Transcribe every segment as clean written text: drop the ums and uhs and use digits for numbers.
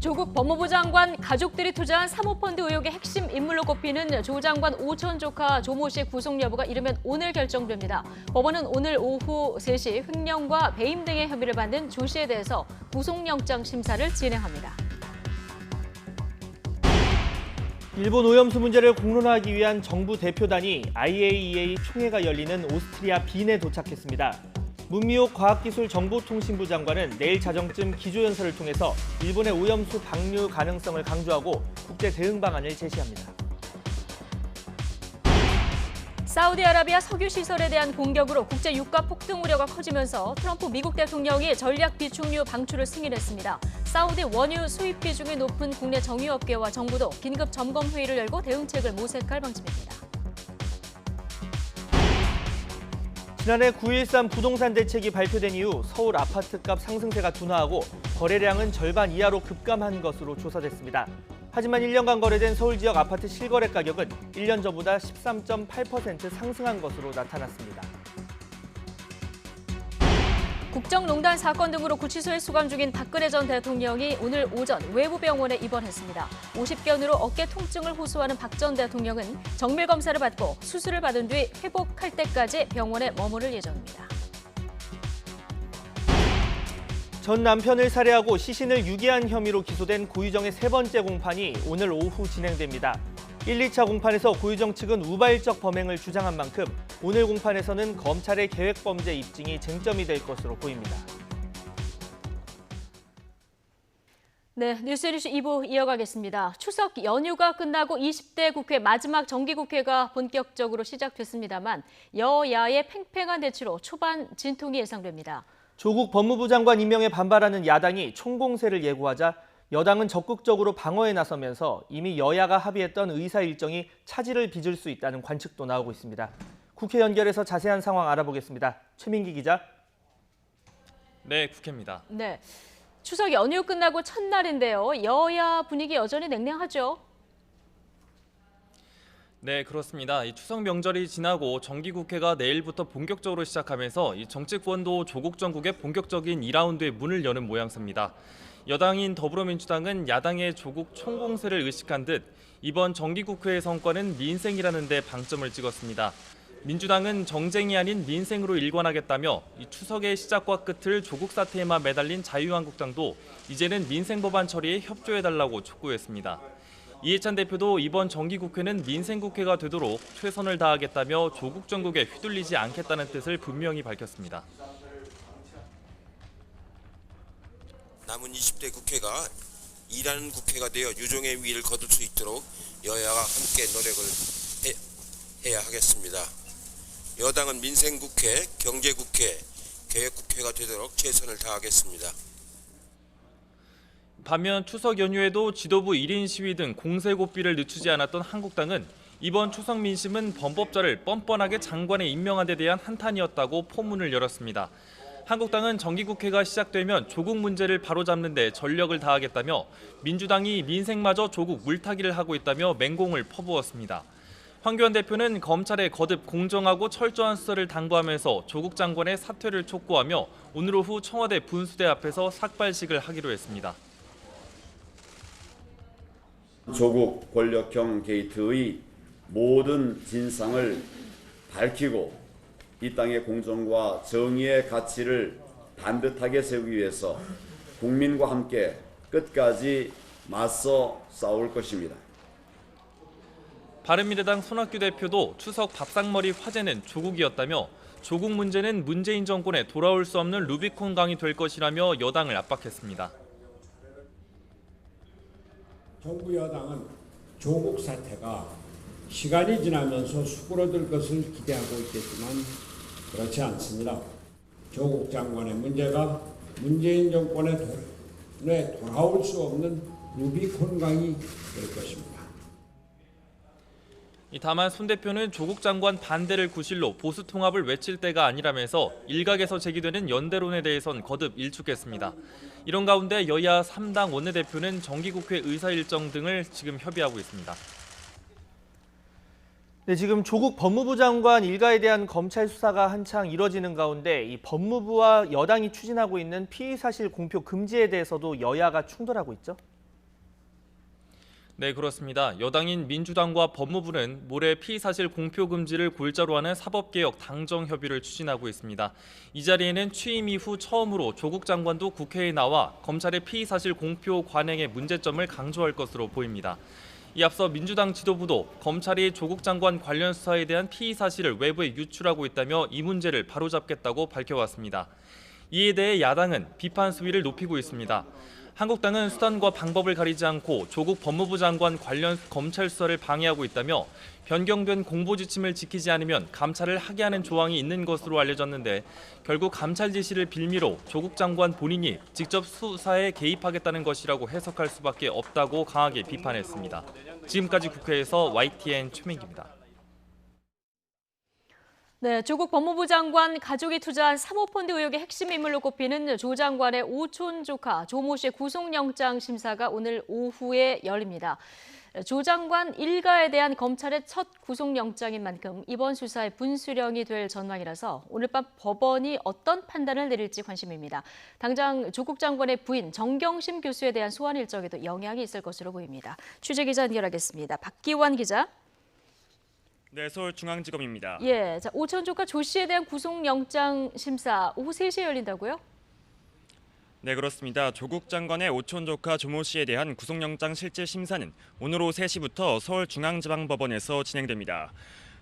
조국 법무부 장관 가족들이 투자한 사모펀드 의혹의 핵심 인물로 꼽히는 조 장관 오촌 조카 조모 씨의 구속 여부가 이르면 오늘 결정됩니다. 법원은 오늘 오후 3시 횡령과 배임 등의 혐의를 받는 조 씨에 대해서 구속영장 심사를 진행합니다. 일본 오염수 문제를 공론화하기 위한 정부 대표단이 IAEA 총회가 열리는 오스트리아 빈에 도착했습니다. 문미옥 과학기술정보통신부 장관은 내일 자정쯤 기조연설을 통해서 일본의 오염수 방류 가능성을 강조하고 국제 대응 방안을 제시합니다. 사우디아라비아 석유시설에 대한 공격으로 국제 유가 폭등 우려가 커지면서 트럼프 미국 대통령이 전략 비축유 방출을 승인했습니다. 사우디 원유 수입 비중이 높은 국내 정유업계와 정부도 긴급 점검 회의를 열고 대응책을 모색할 방침입니다. 지난해 9.13 부동산 대책이 발표된 이후 서울 아파트값 상승세가 둔화하고 거래량은 절반 이하로 급감한 것으로 조사됐습니다. 하지만 1년간 거래된 서울 지역 아파트 실거래 가격은 1년 전보다 13.8% 상승한 것으로 나타났습니다. 국정농단 사건 등으로 구치소에 수감 중인 박근혜 전 대통령이 오늘 오전 외부 병원에 입원했습니다. 50견으로 어깨 통증을 호소하는 박 전 대통령은 정밀 검사를 받고 수술을 받은 뒤 회복할 때까지 병원에 머무를 예정입니다. 전 남편을 살해하고 시신을 유기한 혐의로 기소된 고유정의 세 번째 공판이 오늘 오후 진행됩니다. 1, 2차 공판에서 고유정 측은 우발적 범행을 주장한 만큼 오늘 공판에서는 검찰의 계획범죄 입증이 쟁점이 될 것으로 보입니다. 네, 뉴스뉴스 2부 이어가겠습니다. 추석 연휴가 끝나고 20대 국회 마지막 정기국회가 본격적으로 시작됐습니다만 여야의 팽팽한 대치로 초반 진통이 예상됩니다. 조국 법무부 장관 임명에 반발하는 야당이 총공세를 예고하자 여당은 적극적으로 방어에 나서면서 이미 여야가 합의했던 의사 일정이 차질을 빚을 수 있다는 관측도 나오고 있습니다. 국회 연결해서 자세한 상황 알아보겠습니다. 최민기 기자. 네, 국회입니다. 네, 추석 연휴 끝나고 첫날인데요. 여야 분위기 여전히 냉랭하죠? 네, 그렇습니다. 이 추석 명절이 지나고 정기국회가 내일부터 본격적으로 시작하면서 이 정치권도 조국 정국의 본격적인 2라운드의 문을 여는 모양새입니다. 여당인 더불어민주당은 야당의 조국 총공세를 의식한 듯 이번 정기국회의 성과는 민생이라는 데 방점을 찍었습니다. 민주당은 정쟁이 아닌 민생으로 일관하겠다며 이 추석의 시작과 끝을 조국 사태에만 매달린 자유한국당도 이제는 민생 법안 처리에 협조해달라고 촉구했습니다. 이해찬 대표도 이번 정기국회는 민생국회가 되도록 최선을 다하겠다며 조국 정국에 휘둘리지 않겠다는 뜻을 분명히 밝혔습니다. 남은 20대 국회가 일하는 국회가 되어 유종의 미를 거둘 수 있도록 여야가 함께 노력을 해야 하겠습니다. 여당은 민생국회, 경제국회, 계획국회가 되도록 최선을 다하겠습니다. 반면 추석 연휴에도 지도부 1인 시위 등 공세 고삐를 늦추지 않았던 한국당은 이번 추석 민심은 범법자를 뻔뻔하게 장관에 임명한 데 대한 한탄이었다고 포문을 열었습니다. 한국당은 정기국회가 시작되면 조국 문제를 바로잡는 데 전력을 다하겠다며 민주당이 민생마저 조국 물타기를 하고 있다며 맹공을 퍼부었습니다. 황교안 대표는 검찰에 거듭 공정하고 철저한 수사를 당부하면서 조국 장관의 사퇴를 촉구하며 오늘 오후 청와대 분수대 앞에서 삭발식을 하기로 했습니다. 조국 권력형 게이트의 모든 진상을 밝히고 이 땅의 공정과 정의의 가치를 반듯하게 세우기 위해서 국민과 함께 끝까지 맞서 싸울 것입니다. 바른미래당 손학규 대표도 추석 밥상머리 화제는 조국이었다며 조국 문제는 문재인 정권에 돌아올 수 없는 루비콘 강이 될 것이라며 여당을 압박했습니다. 정부 여당은 조국 사태가 시간이 지나면서 수그러들 것을 기대하고 있겠지만 그렇지 않습니다. 조국 장관의 문제가 문재인 정권에 돌아올 수 없는 루비콘 강이 될 것입니다. 다만 손 대표는 조국 장관 반대를 구실로 보수 통합을 외칠 때가 아니라면서 일각에서 제기되는 연대론에 대해선 거듭 일축했습니다. 이런 가운데 여야 3당 원내대표는 정기국회 의사 일정 등을 지금 협의하고 있습니다. 네, 지금 조국 법무부 장관 일가에 대한 검찰 수사가 한창 이뤄지는 가운데 이 법무부와 여당이 추진하고 있는 피의 사실 공표 금지에 대해서도 여야가 충돌하고 있죠? 네, 그렇습니다. 여당인 민주당과 법무부는 모레 피의사실 공표 금지를 골자로 하는 사법개혁 당정 협의를 추진하고 있습니다. 이 자리에는 취임 이후 처음으로 조국 장관도 국회에 나와 검찰의 피의사실 공표 관행의 문제점을 강조할 것으로 보입니다. 이 앞서 민주당 지도부도 검찰이 조국 장관 관련 수사에 대한 피의 사실을 외부에 유출하고 있다며 이 문제를 바로잡겠다고 밝혀왔습니다. 이에 대해 야당은 비판 수위를 높이고 있습니다. 한국당은 수단과 방법을 가리지 않고 조국 법무부 장관 관련 검찰 수사를 방해하고 있다며 변경된 공보 지침을 지키지 않으면 감찰을 하게 하는 조항이 있는 것으로 알려졌는데 결국 감찰 지시를 빌미로 조국 장관 본인이 직접 수사에 개입하겠다는 것이라고 해석할 수밖에 없다고 강하게 비판했습니다. 지금까지 국회에서 YTN 최민기입니다. 네, 조국 법무부 장관 가족이 투자한 사모펀드 의혹의 핵심 인물로 꼽히는 조 장관의 오촌 조카 조모 씨의 구속영장 심사가 오늘 오후에 열립니다. 조 장관 일가에 대한 검찰의 첫 구속영장인 만큼 이번 수사의 분수령이 될 전망이라서 오늘 밤 법원이 어떤 판단을 내릴지 관심입니다. 당장 조국 장관의 부인 정경심 교수에 대한 소환 일정에도 영향이 있을 것으로 보입니다. 취재기자 연결하겠습니다. 박기환 기자. 네, 서울중앙지검입니다. 예, 자, 오촌 조카 조 씨에 대한 구속영장 심사 오후 3시에 열린다고요? 네, 그렇습니다. 조국 장관의 오촌 조카 조모 씨에 대한 구속영장 실질 심사는 오늘 오후 3시부터 서울중앙지방법원에서 진행됩니다.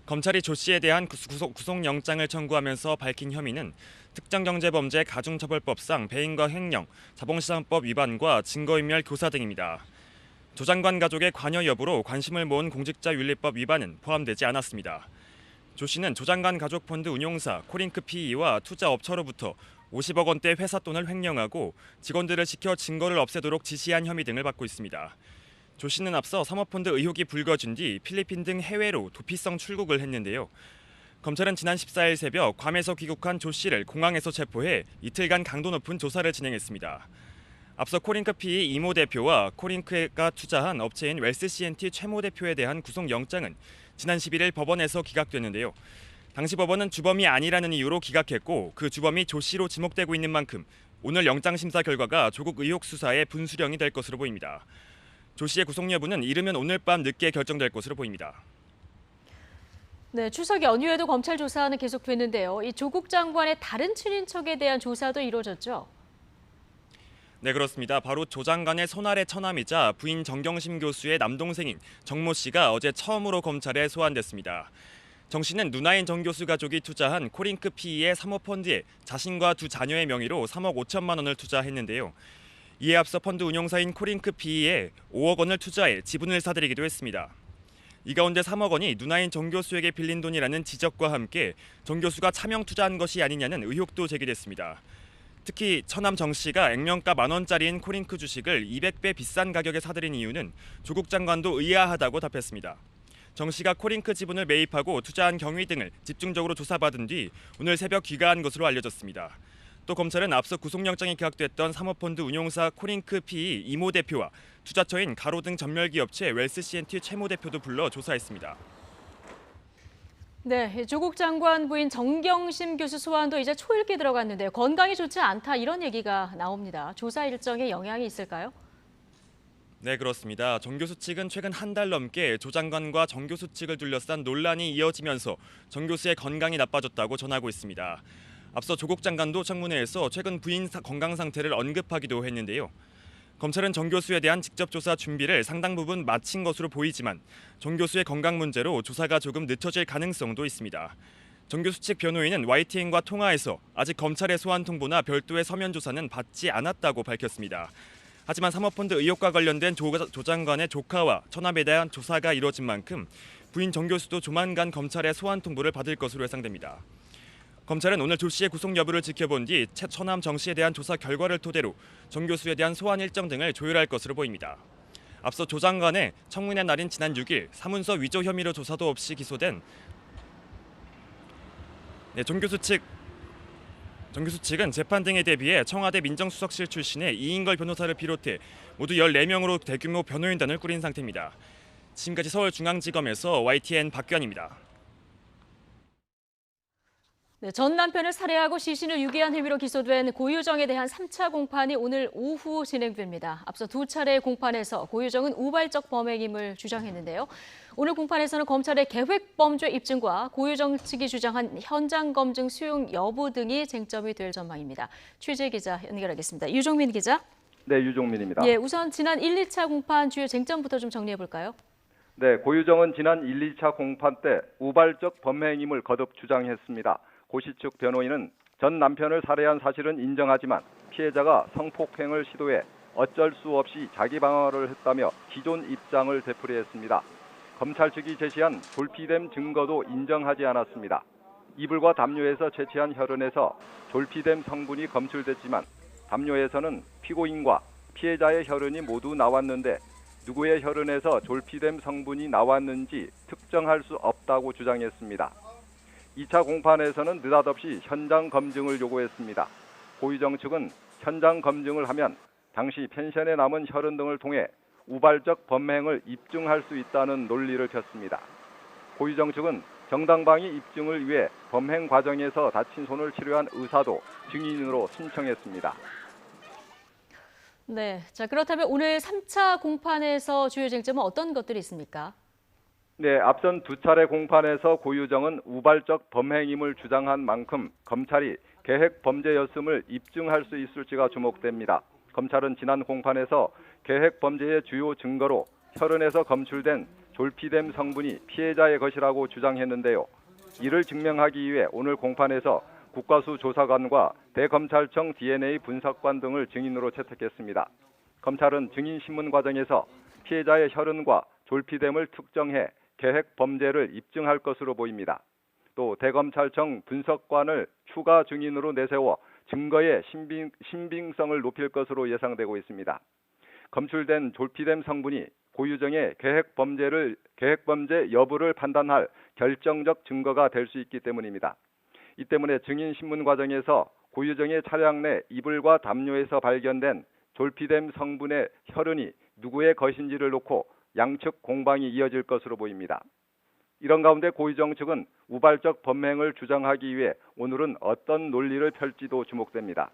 검찰이 조 씨에 대한 구속영장을 청구하면서 밝힌 혐의는 특정경제범죄 가중처벌법상 배임과 횡령, 자본시장법 위반과 증거인멸 교사 등입니다. 조 장관 가족의 관여 여부로 관심을 모은 공직자윤리법 위반은 포함되지 않았습니다. 조 씨는 조 장관 가족 펀드 운용사 코링크 PE와 투자업체로부터 50억 원대 회사 돈을 횡령하고 직원들을 시켜 증거를 없애도록 지시한 혐의 등을 받고 있습니다. 조 씨는 앞서 사모펀드 의혹이 불거진 뒤 필리핀 등 해외로 도피성 출국을 했는데요. 검찰은 지난 14일 새벽 괌에서 귀국한 조 씨를 공항에서 체포해 이틀간 강도 높은 조사를 진행했습니다. 앞서 코링크 PE 이모 대표와 코링크가 투자한 업체인 웰스 CNT 최모 대표에 대한 구속영장은 지난 11일 법원에서 기각됐는데요. 당시 법원은 주범이 아니라는 이유로 기각했고 그 주범이 조 씨로 지목되고 있는 만큼 오늘 영장 심사 결과가 조국 의혹 수사의 분수령이 될 것으로 보입니다. 조 씨의 구속 여부는 이르면 오늘 밤 늦게 결정될 것으로 보입니다. 네, 추석 연휴에도 검찰 조사는 계속됐는데요. 이 조국 장관의 다른 친인척에 대한 조사도 이루어졌죠? 네, 그렇습니다. 바로 조 장관의 손아래 처남이자 부인 정경심 교수의 남동생인 정모 씨가 어제 처음으로 검찰에 소환됐습니다. 정 씨는 누나인 정 교수 가족이 투자한 코링크 PE의 사모펀드에 자신과 두 자녀의 명의로 3억 5천만 원을 투자했는데요. 이에 앞서 펀드 운용사인 코링크 PE에 5억 원을 투자해 지분을 사들이기도 했습니다. 이 가운데 3억 원이 누나인 정 교수에게 빌린 돈이라는 지적과 함께 정 교수가 차명 투자한 것이 아니냐는 의혹도 제기됐습니다. 특히 처남 정 씨가 액면가 10,000원짜리인 코링크 주식을 200배 비싼 가격에 사들인 이유는 조국 장관도 의아하다고 답했습니다. 정 씨가 코링크 지분을 매입하고 투자한 경위 등을 집중적으로 조사받은 뒤 오늘 새벽 귀가한 것으로 알려졌습니다. 또 검찰은 앞서 구속영장이 기각됐던 사모펀드 운용사 코링크 PE 이모 대표와 투자처인 가로등 전멸기업체 웰스 CNT 최모 대표도 불러 조사했습니다. 네, 조국 장관 부인 정경심 교수 소환도 이제 초읽기 들어갔는데 건강이 좋지 않다 이런 얘기가 나옵니다. 조사 일정에 영향이 있을까요? 네, 그렇습니다. 정 교수 측은 최근 한 달 넘게 조 장관과 정 교수 측을 둘러싼 논란이 이어지면서 정 교수의 건강이 나빠졌다고 전하고 있습니다. 앞서 조국 장관도 청문회에서 최근 부인 건강 상태를 언급하기도 했는데요. 검찰은 정 교수에 대한 직접 조사 준비를 상당 부분 마친 것으로 보이지만 정 교수의 건강 문제로 조사가 조금 늦춰질 가능성도 있습니다. 정 교수 측 변호인은 YTN과 통화에서 아직 검찰의 소환 통보나 별도의 서면 조사는 받지 않았다고 밝혔습니다. 하지만 사모펀드 의혹과 관련된 조 장관의 조카와 처남에 대한 조사가 이뤄진 만큼 부인 정 교수도 조만간 검찰의 소환 통보를 받을 것으로 예상됩니다. 검찰은 오늘 조 씨의 구속 여부를 지켜본 뒤 처남 정 씨에 대한 조사 결과를 토대로 정 교수에 대한 소환 일정 등을 조율할 것으로 보입니다. 앞서 조 장관의 청문회 날인 지난 6일 사문서 위조 혐의로 조사도 없이 기소된 정 교수 측은 재판 등에 대비해 청와대 민정수석실 출신의 이인걸 변호사를 비롯해 모두 14명으로 대규모 변호인단을 꾸린 상태입니다. 지금까지 서울중앙지검에서 YTN 박규환입니다. 네, 전 남편을 살해하고 시신을 유기한 혐의로 기소된 고유정에 대한 3차 공판이 오늘 오후 진행됩니다. 앞서 두 차례의 공판에서 고유정은 우발적 범행임을 주장했는데요. 오늘 공판에서는 검찰의 계획범죄 입증과 고유정 측이 주장한 현장 검증 수용 여부 등이 쟁점이 될 전망입니다. 취재 기자 연결하겠습니다. 유종민 기자. 네, 유종민입니다. 예, 우선 지난 1, 2차 공판 주요 쟁점부터 좀 정리해 볼까요? 네, 고유정은 지난 1, 2차 공판 때 우발적 범행임을 거듭 주장했습니다. 고 씨 측 변호인은 전 남편을 살해한 사실은 인정하지만 피해자가 성폭행을 시도해 어쩔 수 없이 자기 방어를 했다며 기존 입장을 되풀이했습니다. 검찰 측이 제시한 졸피뎀 증거도 인정하지 않았습니다. 이불과 담요에서 채취한 혈흔에서 졸피뎀 성분이 검출됐지만 담요에서는 피고인과 피해자의 혈흔이 모두 나왔는데 누구의 혈흔에서 졸피뎀 성분이 나왔는지 특정할 수 없다고 주장했습니다. 2차 공판에서는 느닷없이 현장 검증을 요구했습니다. 고유정 측은 현장 검증을 하면 당시 펜션에 남은 혈흔 등을 통해 우발적 범행을 입증할 수 있다는 논리를 폈습니다. 고유정 측은 정당방위 입증을 위해 범행 과정에서 다친 손을 치료한 의사도 증인으로 신청했습니다. 네, 자 그렇다면 오늘 3차 공판에서 주요 쟁점은 어떤 것들이 있습니까? 네, 앞선 두 차례 공판에서 고유정은 우발적 범행임을 주장한 만큼 검찰이 계획 범죄였음을 입증할 수 있을지가 주목됩니다. 검찰은 지난 공판에서 계획 범죄의 주요 증거로 혈흔에서 검출된 졸피뎀 성분이 피해자의 것이라고 주장했는데요. 이를 증명하기 위해 오늘 공판에서 국가수 조사관과 대검찰청 DNA 분석관 등을 증인으로 채택했습니다. 검찰은 증인 신문 과정에서 피해자의 혈흔과 졸피뎀을 특정해 계획 범죄를 입증할 것으로 보입니다. 또 대검찰청 분석관을 추가 증인으로 내세워 증거의 신빙성을 높일 것으로 예상되고 있습니다. 검출된 졸피뎀 성분이 고유정의 계획 범죄 여부를 판단할 결정적 증거가 될 수 있기 때문입니다. 이 때문에 증인 신문 과정에서 고유정의 차량 내 이불과 담요에서 발견된 졸피뎀 성분의 혈흔이 누구의 것인지를 놓고 양측 공방이 이어질 것으로 보입니다. 이런 가운데 고유정 측은 우발적 범행을 주장하기 위해 오늘은 어떤 논리를 펼지도 주목됩니다.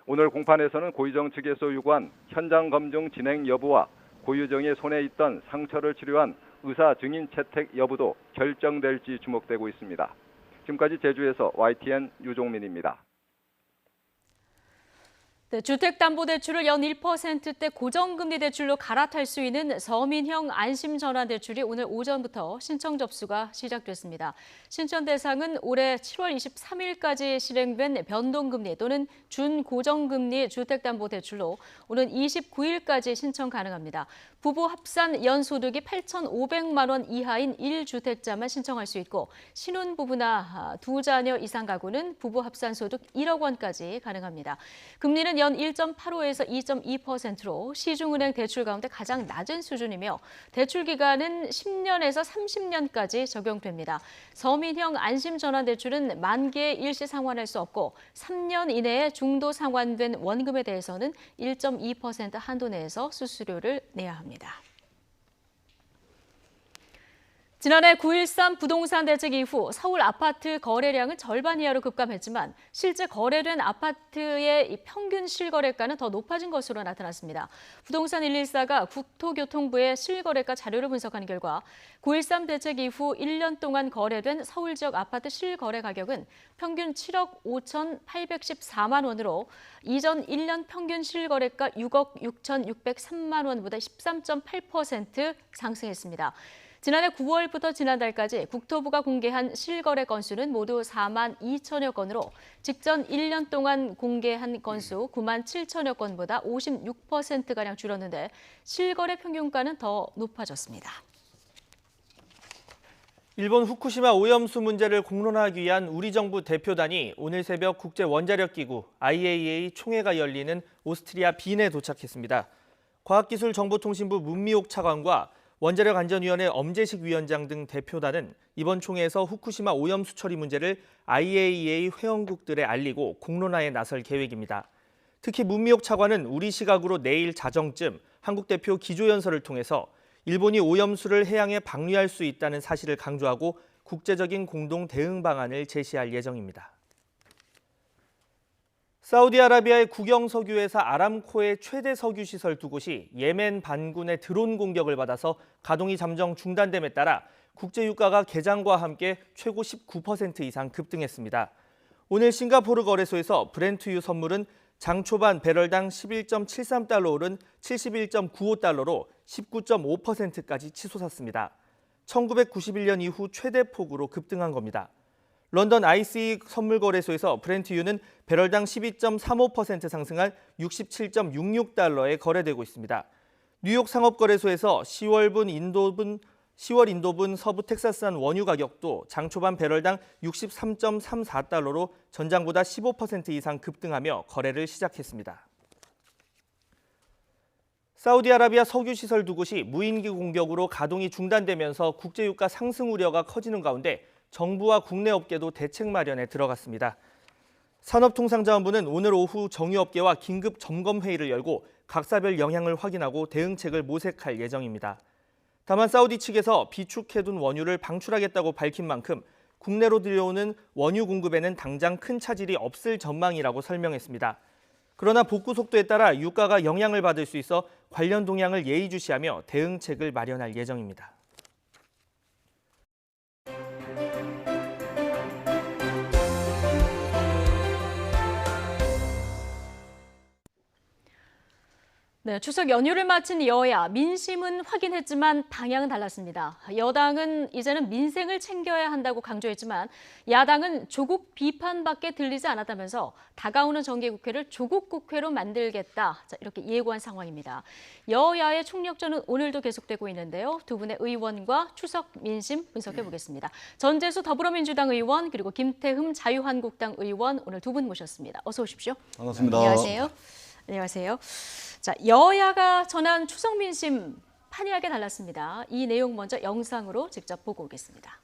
오늘 공판에서는 고유정 측에서 요구한 현장 검증 진행 여부와 고유정의 손에 있던 상처를 치료한 의사 증인 채택 여부도 결정될지 주목되고 있습니다. 지금까지 제주에서 YTN 유종민입니다. 네, 주택담보대출을 연 1%대 고정금리 대출로 갈아탈 수 있는 서민형 안심전환대출이 오늘 오전부터 신청 접수가 시작됐습니다. 신청 대상은 올해 7월 23일까지 실행된 변동금리 또는 준고정금리 주택담보대출로 오는 29일까지 신청 가능합니다. 부부 합산 연소득이 8,500만 원 이하인 1주택자만 신청할 수 있고 신혼부부나 두 자녀 이상 가구는 부부 합산 소득 1억 원까지 가능합니다. 금리는 연 1.85에서 2.2%로 시중은행 대출 가운데 가장 낮은 수준이며 대출 기간은 10년에서 30년까지 적용됩니다. 서민형 안심전환대출은 만기에 일시 상환할 수 없고 3년 이내에 중도 상환된 원금에 대해서는 1.2% 한도 내에서 수수료를 내야 합니다. 지난해 9.13 부동산 대책 이후 서울 아파트 거래량은 절반 이하로 급감했지만 실제 거래된 아파트의 평균 실거래가는 더 높아진 것으로 나타났습니다. 부동산 114가 국토교통부의 실거래가 자료를 분석한 결과 9.13 대책 이후 1년 동안 거래된 서울 지역 아파트 실거래 가격은 평균 7억 5,814만 원으로 이전 1년 평균 실거래가 6억 6,603만 원보다 13.8% 상승했습니다. 지난해 9월부터 지난달까지 국토부가 공개한 실거래 건수는 모두 4만 2천여 건으로 직전 1년 동안 공개한 건수 9만 7천여 건보다 56%가량 줄었는데 실거래 평균가는 더 높아졌습니다. 일본 후쿠시마 오염수 문제를 공론화하기 위한 우리 정부 대표단이 오늘 새벽 국제원자력기구 IAEA 총회가 열리는 오스트리아 빈에 도착했습니다. 과학기술정보통신부 문미옥 차관과 원자력안전위원회 엄재식 위원장 등 대표단은 이번 총회에서 후쿠시마 오염수 처리 문제를 IAEA 회원국들에 알리고 공론화에 나설 계획입니다. 특히 문미옥 차관은 우리 시각으로 내일 자정쯤 한국 대표 기조연설을 통해서 일본이 오염수를 해양에 방류할 수 있다는 사실을 강조하고 국제적인 공동 대응 방안을 제시할 예정입니다. 사우디아라비아의 국영 석유회사 아람코의 최대 석유 시설 두 곳이 예멘 반군의 드론 공격을 받아서 가동이 잠정 중단됨에 따라 국제 유가가 개장과 함께 최고 19% 이상 급등했습니다. 오늘 싱가포르 거래소에서 브렌트유 선물은 장 초반 배럴당 11.73달러 오른 71.95달러로 19.5%까지 치솟았습니다. 1991년 이후 최대 폭으로 급등한 겁니다. 런던 ICE 선물거래소에서 브렌트유는 배럴당 12.35% 상승한 67.66달러에 거래되고 있습니다. 뉴욕 상업거래소에서 10월 인도분 서부 텍사스산 원유 가격도 장 초반 배럴당 63.34달러로 전장보다 15% 이상 급등하며 거래를 시작했습니다. 사우디아라비아 석유시설 두 곳이 무인기 공격으로 가동이 중단되면서 국제유가 상승 우려가 커지는 가운데 정부와 국내 업계도 대책 마련에 들어갔습니다. 산업통상자원부는 오늘 오후 정유업계와 긴급 점검 회의를 열고 각사별 영향을 확인하고 대응책을 모색할 예정입니다. 다만 사우디 측에서 비축해둔 원유를 방출하겠다고 밝힌 만큼 국내로 들여오는 원유 공급에는 당장 큰 차질이 없을 전망이라고 설명했습니다. 그러나 복구 속도에 따라 유가가 영향을 받을 수 있어 관련 동향을 예의주시하며 대응책을 마련할 예정입니다. 네, 추석 연휴를 마친 여야, 민심은 확인했지만 방향은 달랐습니다. 여당은 이제는 민생을 챙겨야 한다고 강조했지만 야당은 조국 비판밖에 들리지 않았다면서 다가오는 정기국회를 조국 국회로 만들겠다, 이렇게 예고한 상황입니다. 여야의 총력전은 오늘도 계속되고 있는데요. 두 분의 의원과 추석 민심 분석해 보겠습니다. 전재수 더불어민주당 의원 그리고 김태흠 자유한국당 의원 오늘 두 분 모셨습니다. 어서 오십시오. 반갑습니다. 안녕하세요. 안녕하세요. 자, 여야가 전한 추석 민심 판이하게 달랐습니다. 이 내용 먼저 영상으로 직접 보고 오겠습니다.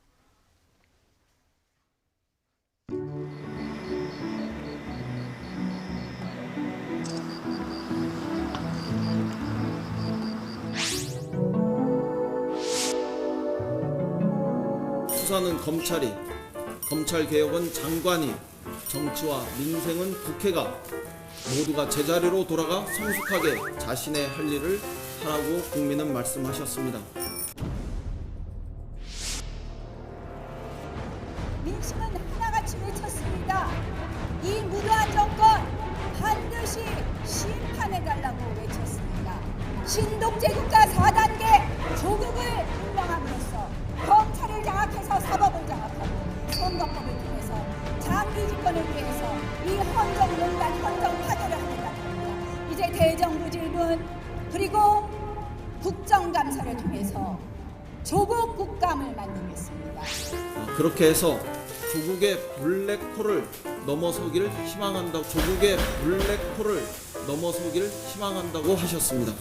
수사는 검찰이, 검찰개혁은 장관이, 정치와 민생은 국회가 모두가 제자리로 돌아가 성숙하게 자신의 할 일을 하라고 국민은 말씀하셨습니다. 민심은 하나같이 외쳤습니다. 이 무도한 정권 반드시 심판해달라고 외쳤습니다. 신동제국가 4단계 조국을 운영함으로써 검찰을 장악해서 사법을 장악하고 선거법을 통해서 장기 집권을 위해서 이 헌정농단, 헌정 파괴를 하겠다는 겁니다. 이제 대정부 질문 그리고 국정감사를 통해서 조국 국감을 만들겠습니다. 그렇게 해서 조국의 블랙홀을 넘어서기를 희망한다고, 조국의 블랙홀을 넘어서기를 희망한다고 하셨습니다.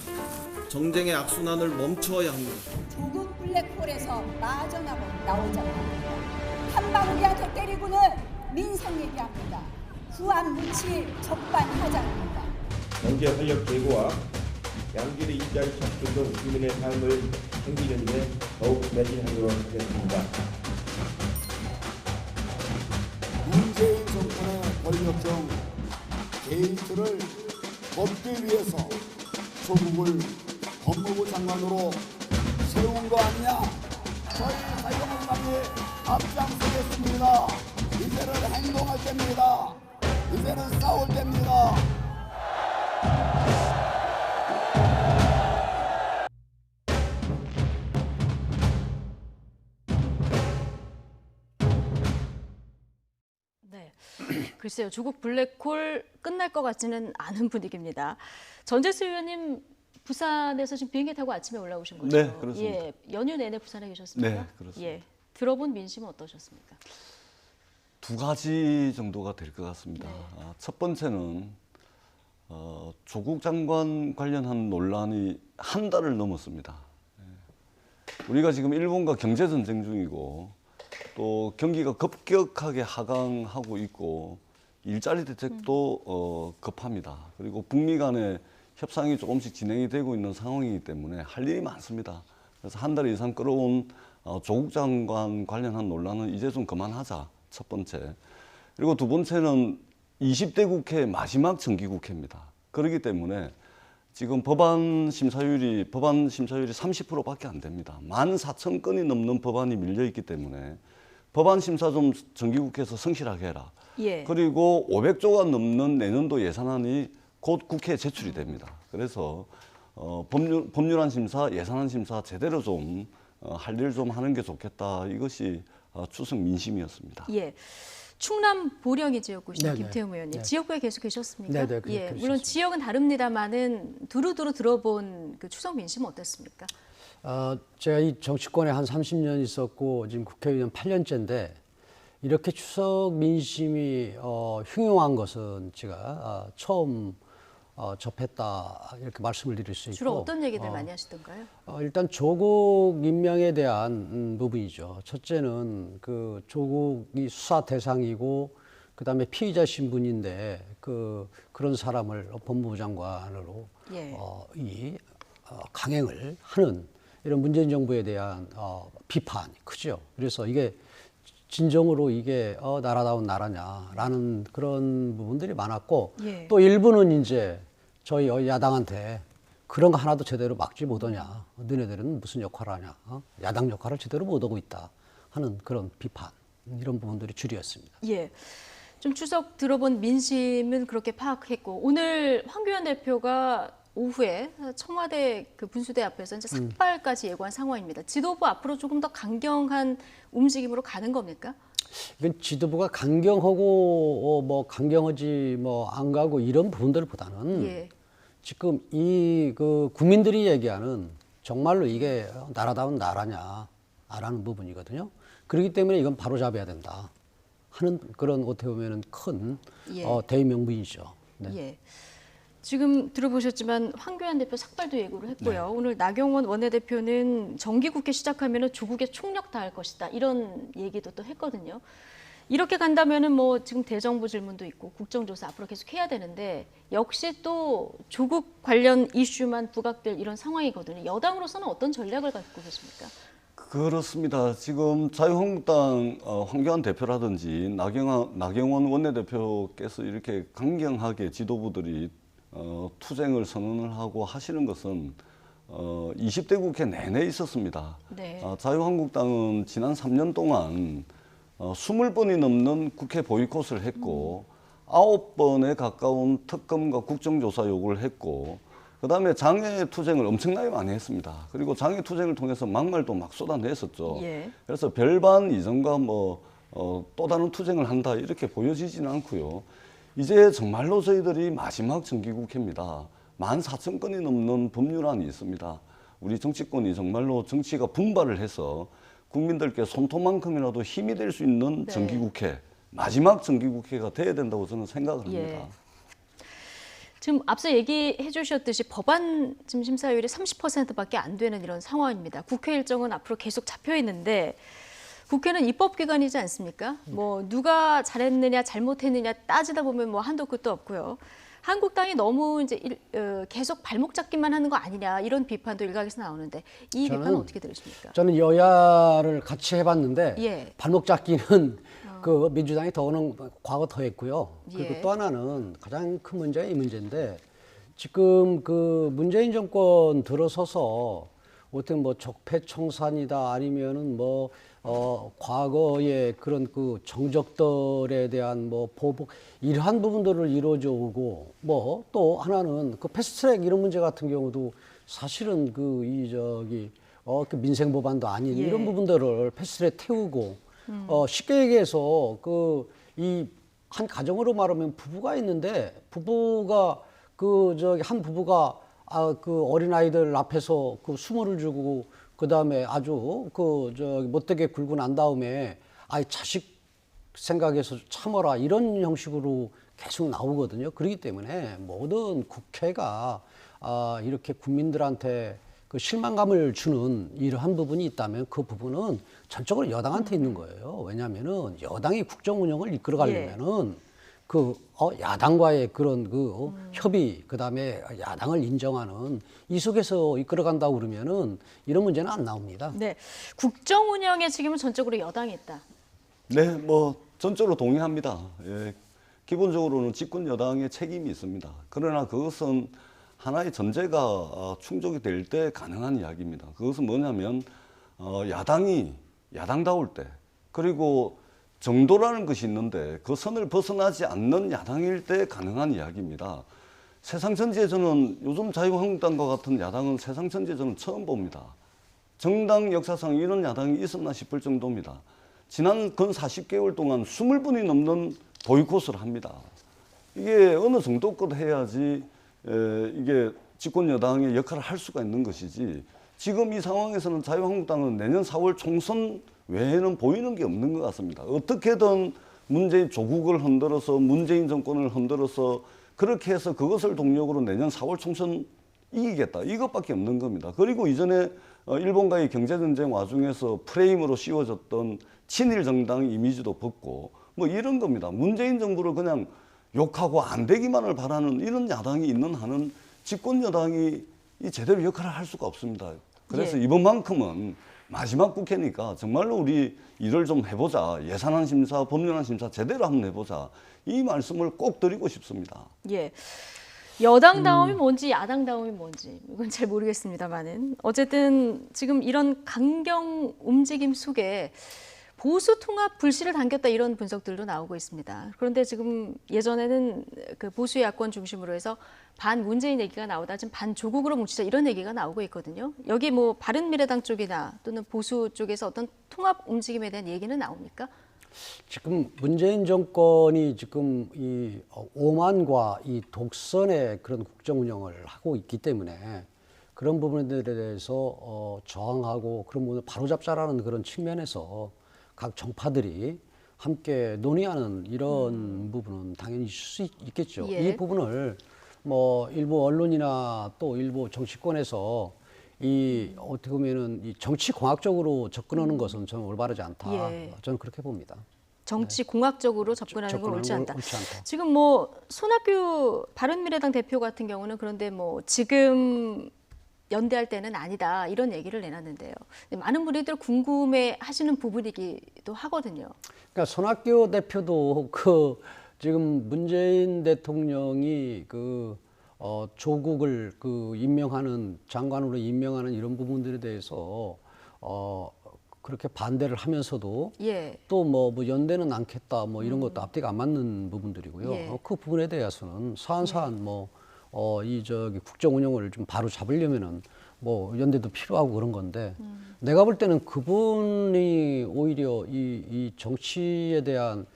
정쟁의 악순환을 멈추어야 합니다. 조국 블랙홀에서 나오자고 합니다. 한 방울이한테 때리고는 민생 얘기합니다. 후안 묻힐 적반하장입니다. 경제 활력 제고와 양질의 일자리 창출 등 국민의 삶을 챙기는 데 더욱 매진하도록 하겠습니다. 문재인 정권의 권력형 게이트를 덮기 위해서 조국을 법무부 장관으로 세운 거 아니냐? 저희 자유한국당이 앞장서겠습니다. 이제는 행동할 때입니다. 이제는 싸울 때입니다. 네, 글쎄요. 조국 블랙홀 끝날 것 같지는 않은 분위기입니다. 전재수 의원님 부산에서 지금 비행기 타고 아침에 올라오신 거죠? 네, 그렇습니다. 예, 연휴 내내 부산에 계셨습니까? 네, 그렇습니다. 예, 들어본 민심은 어떠셨습니까? 두 가지 정도가 될 것 같습니다. 네. 첫 번째는 조국 장관 관련한 논란이 한 달을 넘었습니다. 우리가 지금 일본과 경제 전쟁 중이고 또 경기가 급격하게 하강하고 있고 일자리 대책도 급합니다. 그리고 북미 간의 협상이 조금씩 진행이 되고 있는 상황이기 때문에 할 일이 많습니다. 그래서 한 달 이상 끌어온 조국 장관 관련한 논란은 이제 좀 그만하자, 첫 번째. 그리고 두 번째는 20대 국회 마지막 정기국회입니다. 그렇기 때문에 지금 법안 심사율이 30%밖에 안 됩니다. 14,000건이 넘는 법안이 밀려 있기 때문에 법안 심사 좀 정기국회에서 성실하게 해라. 예. 그리고 500조가 넘는 내년도 예산안이 곧 국회에 제출이 됩니다. 그래서 법률안 심사, 예산안 심사 제대로 좀 할 일 좀 하는 게 좋겠다. 이것이 추석 민심이었습니다. 예. 충남 보령이 지역구시죠, 네네. 김태형 의원님. 네. 지역구에 계속 계셨습니까? 네네, 예. 계속 물론 있었습니다. 지역은 다릅니다만은 두루두루 들어본 그 추석 민심은 어땠습니까? 제가 이 정치권에 한 30년 있었고 지금 국회의원 8년째인데 이렇게 추석 민심이 흉흉한 것은 제가 처음 접했다 이렇게 말씀을 드릴 수 있고 주로 어떤 얘기들 많이 하시던가요? 일단 조국 임명에 대한 부분이죠. 첫째는 그 조국이 수사 대상이고 그다음에 피의자 신분인데 그런 사람을 법무부 장관으로 예. 강행을 하는 이런 문재인 정부에 대한 비판이 크죠. 그래서 이게 진정으로 이게 나라다운 나라냐라는 그런 부분들이 많았고 예. 또 일부는 이제 저희 야당한테 그런 거 하나도 제대로 막지 못하냐. 너네들은 무슨 역할을 하냐. 야당 역할을 제대로 못하고 있다 하는 그런 비판 이런 부분들이 주류였습니다. 예. 좀 추석 들어본 민심은 그렇게 파악했고 오늘 황교안 대표가 오후에 청와대 그 분수대 앞에서 이제 삭발까지 예고한 상황입니다. 지도부 앞으로 조금 더 강경한 움직임으로 가는 겁니까? 이건 지도부가 강경하고 뭐 강경하지 뭐 안 가고 이런 부분들보다는 예. 지금 그 국민들이 얘기하는 정말로 이게 나라다운 나라냐라는 부분이거든요. 그렇기 때문에 이건 바로 잡아야 된다 하는 그런 어떻게 보면은 큰 예. 대의명분이죠. 네. 예. 지금 들어보셨지만 황교안 대표 삭발도 예고를 했고요. 오늘 나경원 원내대표는 정기국회 시작하면 조국에 총력 다할 것이다. 이런 얘기도 또 했거든요. 이렇게 간다면은 뭐 지금 대정부 질문도 있고 국정조사 앞으로 계속 해야 되는데 역시 또 조국 관련 이슈만 부각될 이런 상황이거든요. 여당으로서는 어떤 전략을 갖고 계십니까? 그렇습니다. 지금 자유한국당 황교안 대표라든지 나경원 원내대표께서 이렇게 강경하게 지도부들이 투쟁을 선언을 하고 하시는 것은 20대 국회 내내 있었습니다. 네. 자유한국당은 지난 3년 동안 20번이 넘는 국회 보이콧을 했고 9번에 가까운 특검과 국정조사 요구를 했고 그다음에 장애 투쟁을 엄청나게 많이 했습니다. 그리고 장애 투쟁을 통해서 막말도 막 쏟아냈었죠. 예. 그래서 별반 이전과 또 다른 투쟁을 한다 이렇게 보여지지는 않고요. 이제 정말로 저희들이 마지막 정기국회입니다. 14,000건이 넘는 법률안이 있습니다. 우리 정치권이 정말로 정치가 분발을 해서 국민들께 손톱만큼이라도 힘이 될 수 있는 네. 정기국회, 마지막 정기국회가 돼야 된다고 저는 생각을 합니다. 예. 지금 앞서 얘기해 주셨듯이 법안 지금 심사율이 30%밖에 안 되는 이런 상황입니다. 국회 일정은 앞으로 계속 잡혀 있는데 국회는 입법기관이지 않습니까? 뭐 누가 잘했느냐 잘못했느냐 따지다 보면 뭐 한도 끝도 없고요. 한국당이 너무 이제 계속 발목 잡기만 하는 거 아니냐 이런 비판도 일각에서 나오는데 이 비판은 어떻게 들으십니까? 저는 여야를 같이 해봤는데 예. 발목 잡기는 그 민주당이 더는 과거 더 했고요. 그리고 예. 또 하나는 가장 큰 문제가 이 문제인데 지금 그 문재인 정권 들어서서 어떤 뭐 적폐청산이다 아니면은 뭐 과거의 그런 그 정적들에 대한 뭐 보복 이러한 부분들을 이루어져 오고 뭐 또 하나는 그 패스트트랙 이런 문제 같은 경우도 사실은 그 그 민생 법안도 아닌 예. 이런 부분들을 패스트트랙 태우고 쉽게 얘기해서 그 이 한 가정으로 말하면 부부가 있는데 부부가 한 부부가 그 어린아이들 앞에서 그 수모를 주고 그다음에 아주 못되게 굴고 난 다음에 자식 생각해서 참아라 이런 형식으로 계속 나오거든요. 그렇기 때문에 모든 국회가 이렇게 국민들한테 그 실망감을 주는 이러한 부분이 있다면 그 부분은 전적으로 여당한테 있는 거예요. 왜냐하면은 여당이 국정 운영을 이끌어 가려면은 야당과의 그런 협의, 그 다음에 야당을 인정하는 이 속에서 이끌어간다고 그러면은 이런 문제는 안 나옵니다. 네, 국정 운영에 지금은 전적으로 여당이 있다. 네, 전적으로 동의합니다. 예. 기본적으로는 집권 여당의 책임이 있습니다. 그러나 그것은 하나의 전제가 충족이 될 때 가능한 이야기입니다. 그것은 뭐냐면 야당이 야당다울 때 그리고 정도라는 것이 있는데 그 선을 벗어나지 않는 야당일 때 가능한 이야기입니다. 세상 전체에 저는 요즘 자유한국당과 같은 야당은 세상 전체에 저는 처음 봅니다. 정당 역사상 이런 야당이 있었나 싶을 정도입니다. 지난 근 40개월 동안 20번이 넘는 보이콧을 합니다. 이게 어느 정도껏 해야지 이게 집권 여당의 역할을 할 수가 있는 것이지 지금 이 상황에서는 자유한국당은 내년 4월 총선 외에는 보이는 게 없는 것 같습니다. 어떻게든 문재인 조국을 흔들어서 문재인 정권을 흔들어서 그렇게 해서 그것을 동력으로 내년 4월 총선 이기겠다. 이것밖에 없는 겁니다. 그리고 이전에 일본과의 경제전쟁 와중에서 프레임으로 씌워졌던 친일 정당 이미지도 벗고 뭐 이런 겁니다. 문재인 정부를 그냥 욕하고 안 되기만을 바라는 이런 야당이 있는 한은 집권 여당이 이 제대로 역할을 할 수가 없습니다. 그래서 이번만큼은 마지막 국회니까 정말로 우리 일을 좀 해보자. 예산안 심사, 법률안 심사 제대로 한번 해보자. 이 말씀을 꼭 드리고 싶습니다. 예. 여당다움이 뭔지 야당다움이 뭔지 이건 잘 모르겠습니다만은 어쨌든 지금 이런 강경 움직임 속에 보수 통합 불씨를 당겼다 이런 분석들도 나오고 있습니다. 그런데 지금 예전에는 그 보수 야권 중심으로 해서 반 문재인 얘기가 나오다 지금 반 조국으로 뭉치자 이런 얘기가 나오고 있거든요. 여기 뭐 바른미래당 쪽이나 또는 보수 쪽에서 어떤 통합 움직임에 대한 얘기는 나옵니까? 지금 문재인 정권이 지금 이 오만과 이 독선의 그런 국정 운영을 하고 있기 때문에 그런 부분들에 대해서 저항하고 그런 부분을 바로잡자라는 그런 측면에서 각 정파들이 함께 논의하는 이런 부분은 당연히 있을 수 있겠죠. 예. 이 부분을 뭐 일부 언론이나 또 일부 정치권에서 이 어떻게 보면은 이 정치 공학적으로 접근하는 것은 저는 올바르지 않다. 예. 저는 그렇게 봅니다. 정치 공학적으로 접근하는 건 옳지 않다. 옳지 않다. 지금 뭐 손학규 바른미래당 대표 같은 경우는 그런데 뭐 지금 연대할 때는 아니다 이런 얘기를 내놨는데요. 많은 분들이 궁금해하시는 부분이기도 하거든요. 그러니까 손학규 대표도 그 지금 문재인 대통령이 그 조국을 그 임명하는 장관으로 임명하는 이런 부분들에 대해서 그렇게 반대를 하면서도 예. 또 뭐 연대는 않겠다 뭐 이런 것도 앞뒤가 안 맞는 부분들이고요. 예. 그 부분에 대해서는 사안사안 이 국정 운영을 좀 바로 잡으려면은 뭐 연대도 필요하고 그런 건데 내가 볼 때는 그분이 오히려 이 정치에 대한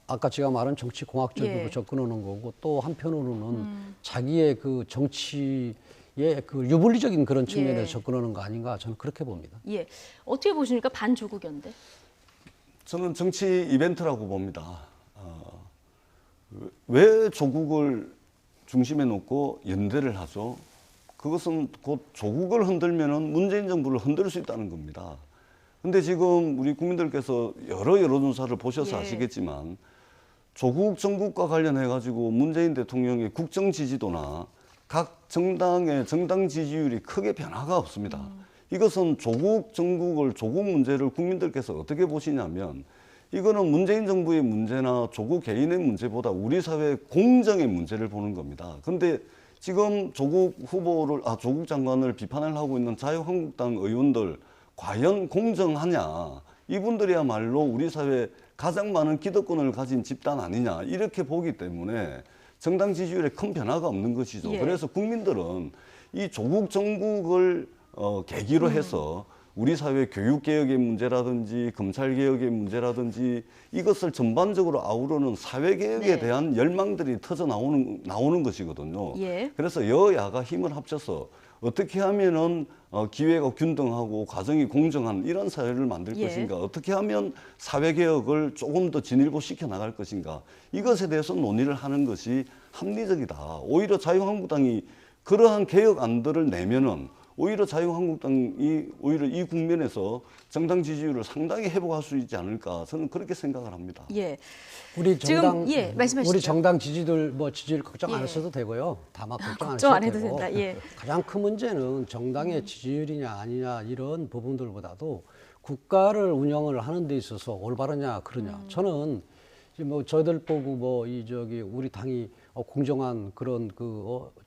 아까 제가 말한 정치 공학적으로 예. 접근하는 거고 또 한편으로는 자기의 그 정치의 그 유불리적인 그런 측면에서 예. 접근하는 거 아닌가 저는 그렇게 봅니다. 예. 어떻게 보십니까? 반조국 연대? 저는 정치 이벤트라고 봅니다. 왜 조국을 중심에 놓고 연대를 하죠? 그것은 곧 조국을 흔들면은 문재인 정부를 흔들 수 있다는 겁니다. 근데 지금 우리 국민들께서 여러 여론조사를 보셔서 예. 아시겠지만 조국 정국과 관련해 가지고 문재인 대통령의 국정 지지도나 각 정당의 정당 지지율이 크게 변화가 없습니다. 이것은 조국 정국을 조국 문제를 국민들께서 어떻게 보시냐면 이거는 문재인 정부의 문제나 조국 개인의 문제보다 우리 사회 공정의 문제를 보는 겁니다. 근데 지금 조국 후보를 조국 장관을 비판을 하고 있는 자유한국당 의원들 과연 공정하냐? 이분들이야말로 우리 사회에 가장 많은 기득권을 가진 집단 아니냐? 이렇게 보기 때문에 정당 지지율에 큰 변화가 없는 것이죠. 예. 그래서 국민들은 이 조국 정국을 계기로 해서 우리 사회 교육개혁의 문제라든지 검찰개혁의 문제라든지 이것을 전반적으로 아우르는 사회개혁에 네. 대한 열망들이 터져 나오는 것이거든요. 예. 그래서 여야가 힘을 합쳐서 어떻게 하면은 기회가 균등하고 과정이 공정한 이런 사회를 만들 예. 것인가, 어떻게 하면 사회개혁을 조금 더 진일보시켜 나갈 것인가, 이것에 대해서 논의를 하는 것이 합리적이다. 오히려 자유한국당이 그러한 개혁안들을 내면은 오히려 자유한국당이 오히려 이 국면에서 정당 지지율을 상당히 회복할 수 있지 않을까, 저는 그렇게 생각을 합니다. 예. 우리 정당 지금, 말씀하시죠. 우리 정당 지지들 지지율 걱정 안 하셔도 되고요. 다만 걱정 안 해도 되고. 된다. 예. 가장 큰 문제는 정당의 지지율이냐 아니냐 이런 부분들보다도 국가를 운영을 하는 데 있어서 올바르냐 그러냐. 저는 뭐 저희들 보고 뭐 이 저기 우리 당이 공정한 그런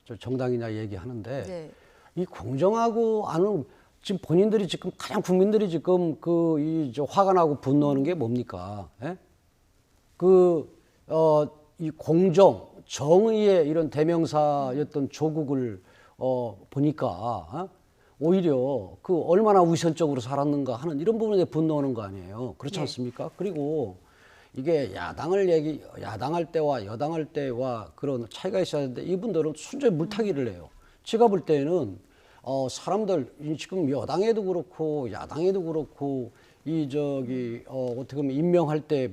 저 정당이냐 얘기하는데 네. 이 공정하고 안은 지금 본인들이 지금 가장 국민들이 지금 저 화가 나고 분노하는 게 뭡니까? 예? 이 공정, 정의의 이런 대명사였던 조국을 보니까 오히려 얼마나 우선적으로 살았는가 하는 이런 부분에 분노하는 거 아니에요. 그렇지 않습니까? 그리고 이게 야당할 때와 여당할 때와 그런 차이가 있어야 되는데 이분들은 순전히 물타기를 해요. 제가 볼 때는 사람들 지금 여당에도 그렇고 야당에도 그렇고 어떻게 보면 임명할 때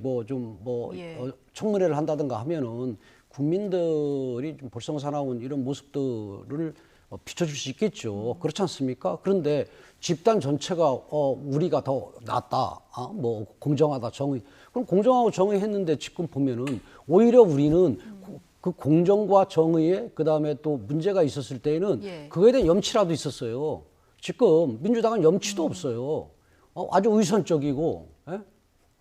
청문회를 한다든가 하면은 국민들이 좀 볼썽사나운 이런 모습들을 비춰줄 수 있겠죠. 그렇지 않습니까? 그런데 집단 전체가 우리가 더 낫다, 공정하다, 정의. 그럼 공정하고 정의했는데 지금 보면은 오히려 우리는 그 공정과 정의에 그다음에 또 문제가 있었을 때에는 그거에 대한 염치라도 있었어요. 지금 민주당은 염치도 없어요. 아주 의선적이고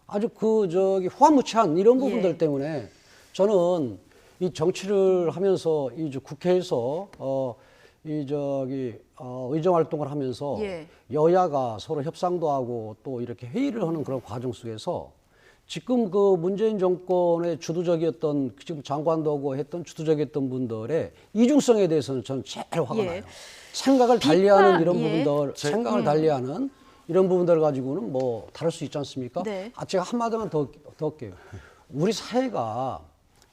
아주 후한무치한 이런 부분들 때문에 저는 이 정치를 하면서 국회에서 의정 활동을 하면서 여야가 서로 협상도 하고 또 이렇게 회의를 하는 그런 과정 속에서 지금 문재인 정권의 주도적이었던 지금 장관도 하고 했던 주도적이었던 분들의 이중성에 대해서는 저는 제일 화가 나요. 생각을 달리하는 이런 부분들, 생각을 달리하는 이런 부분들을 가지고는 뭐 다를 수 있지 않습니까? 네. 제가 한마디만 더 할게요. 우리 사회가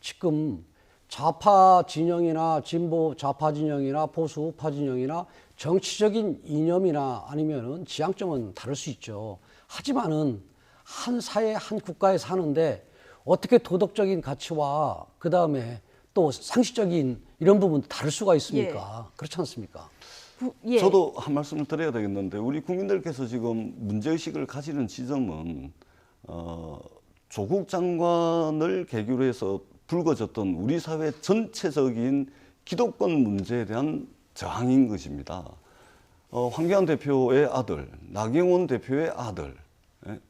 지금 좌파 진영이나 진보 좌파 진영이나 보수 우파 진영이나 정치적인 이념이나 아니면은 지향점은 다를 수 있죠. 하지만은 한 사회, 한 국가에 사는데 어떻게 도덕적인 가치와 그 다음에 또 상식적인 이런 부분도 다를 수가 있습니까? 그렇지 않습니까? 저도 한 말씀을 드려야 되겠는데 우리 국민들께서 지금 문제의식을 가지는 지점은 조국 장관을 계기로 해서 불거졌던 우리 사회 전체적인 기득권 문제에 대한 저항인 것입니다. 황교안 대표의 아들, 나경원 대표의 아들,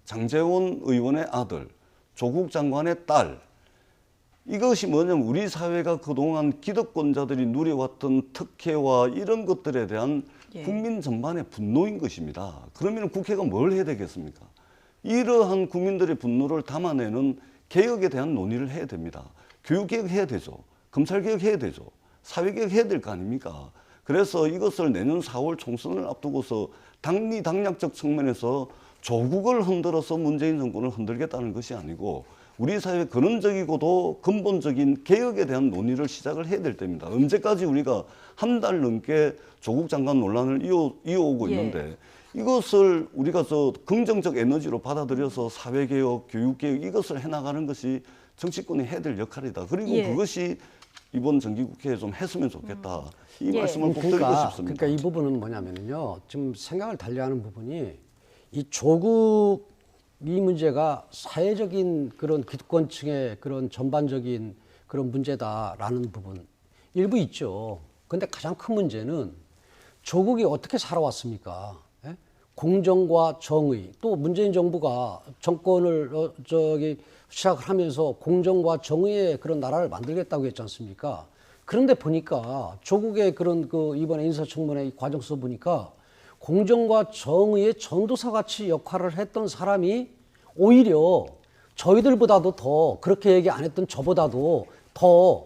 장제원 의원의 아들, 조국 장관의 딸, 이것이 뭐냐면 우리 사회가 그동안 기득권자들이 누려왔던 특혜와 이런 것들에 대한 국민 전반의 분노인 것입니다. 그러면 국회가 뭘 해야 되겠습니까? 이러한 국민들의 분노를 담아내는 개혁에 대한 논의를 해야 됩니다. 교육개혁 해야 되죠. 검찰개혁 해야 되죠. 사회개혁 해야 될 거 아닙니까? 그래서 이것을 내년 4월 총선을 앞두고서 당리당략적 측면에서 조국을 흔들어서 문재인 정권을 흔들겠다는 것이 아니고 우리 사회 근원적이고도 근본적인 개혁에 대한 논의를 시작을 해야 될 때입니다. 언제까지 우리가 한 달 넘게 조국 장관 논란을 이어오고 있는데 이것을 우리가 긍정적 에너지로 받아들여서 사회개혁, 교육개혁 이것을 해나가는 것이 정치권이 해야 될 역할이다. 그리고 그것이 이번 정기국회에 좀 했으면 좋겠다. 이 말씀을 꼭 드리고 싶습니다. 그러니까 이 부분은 뭐냐면요. 지금 생각을 달리하는 부분이 이 조국 이 문제가 사회적인 그런 기득권층의 그런 전반적인 그런 문제다라는 부분 일부 있죠. 근데 가장 큰 문제는 조국이 어떻게 살아왔습니까? 공정과 정의, 또 문재인 정부가 정권을 시작을 하면서 공정과 정의의 그런 나라를 만들겠다고 했지 않습니까? 그런데 보니까 조국의 그런 이번에 인사청문회 과정 속에서 보니까 공정과 정의의 전도사 같이 역할을 했던 사람이 오히려 저희들보다도 더 그렇게 얘기 안 했던 저보다도 더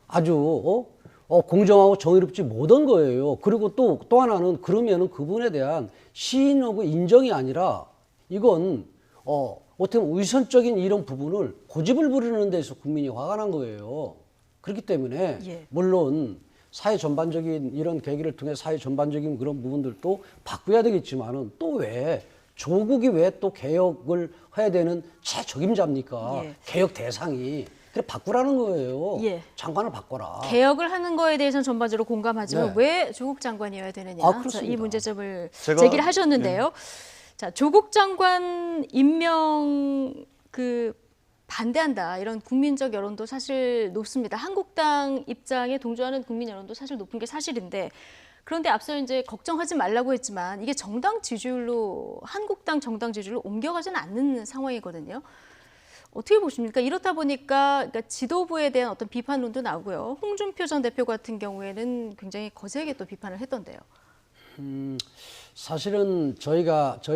아주 공정하고 정의롭지 못한 거예요. 그리고 또 하나는 그러면은 그분에 대한 시인하고 인정이 아니라 이건 어떻게 보면 위선적인 이런 부분을 고집을 부리는 데서 국민이 화가 난 거예요. 그렇기 때문에 물론 사회 전반적인 이런 계기를 통해 사회 전반적인 그런 부분들도 바꾸어야 되겠지만은 또 왜 조국이 왜 또 개혁을 해야 되는 최적임자입니까? 개혁 대상이. 그래 바꾸라는 거예요. 장관을 바꿔라. 개혁을 하는 거에 대해서는 전반적으로 공감하지만 왜 조국 장관이어야 되느냐. 이 문제점을 제기를 하셨는데요. 자, 조국 장관 임명 반대한다 이런 국민적 여론도 사실 높습니다. 한국당 입장에 동조하는 국민 여론도 사실 높은 게 사실인데 그런데 앞서 이제 걱정하지 말라고 했지만 이게 정당 지지율로 한국당 정당 지지율로 옮겨가지는 않는 상황이거든요. 어떻게 보십니까? 이렇다 보니까 그러니까 지도부에 대한 어떤 비판론도 나오고요. 홍준표 전 대표 같은 경우에는 굉장히 거세게 또 비판을 했던데요. 사실은 저희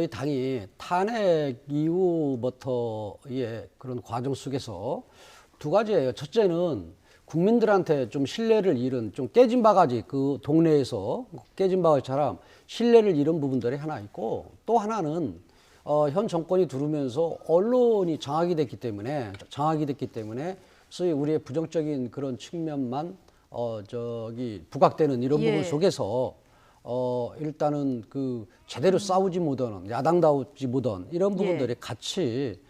당이 탄핵 이후부터의 그런 과정 속에서 두 가지예요. 첫째는 국민들한테 좀 신뢰를 잃은, 좀 깨진 바가지, 그 동네에서 깨진 바가지처럼 신뢰를 잃은 부분들이 하나 있고, 또 하나는 현 정권이 들어오면서 언론이 장악이 됐기 때문에 소위 우리의 부정적인 그런 측면만 부각되는 이런 부분 속에서 일단은 그 제대로 싸우지 못하는, 야당다우지 못한 이런 부분들이 같이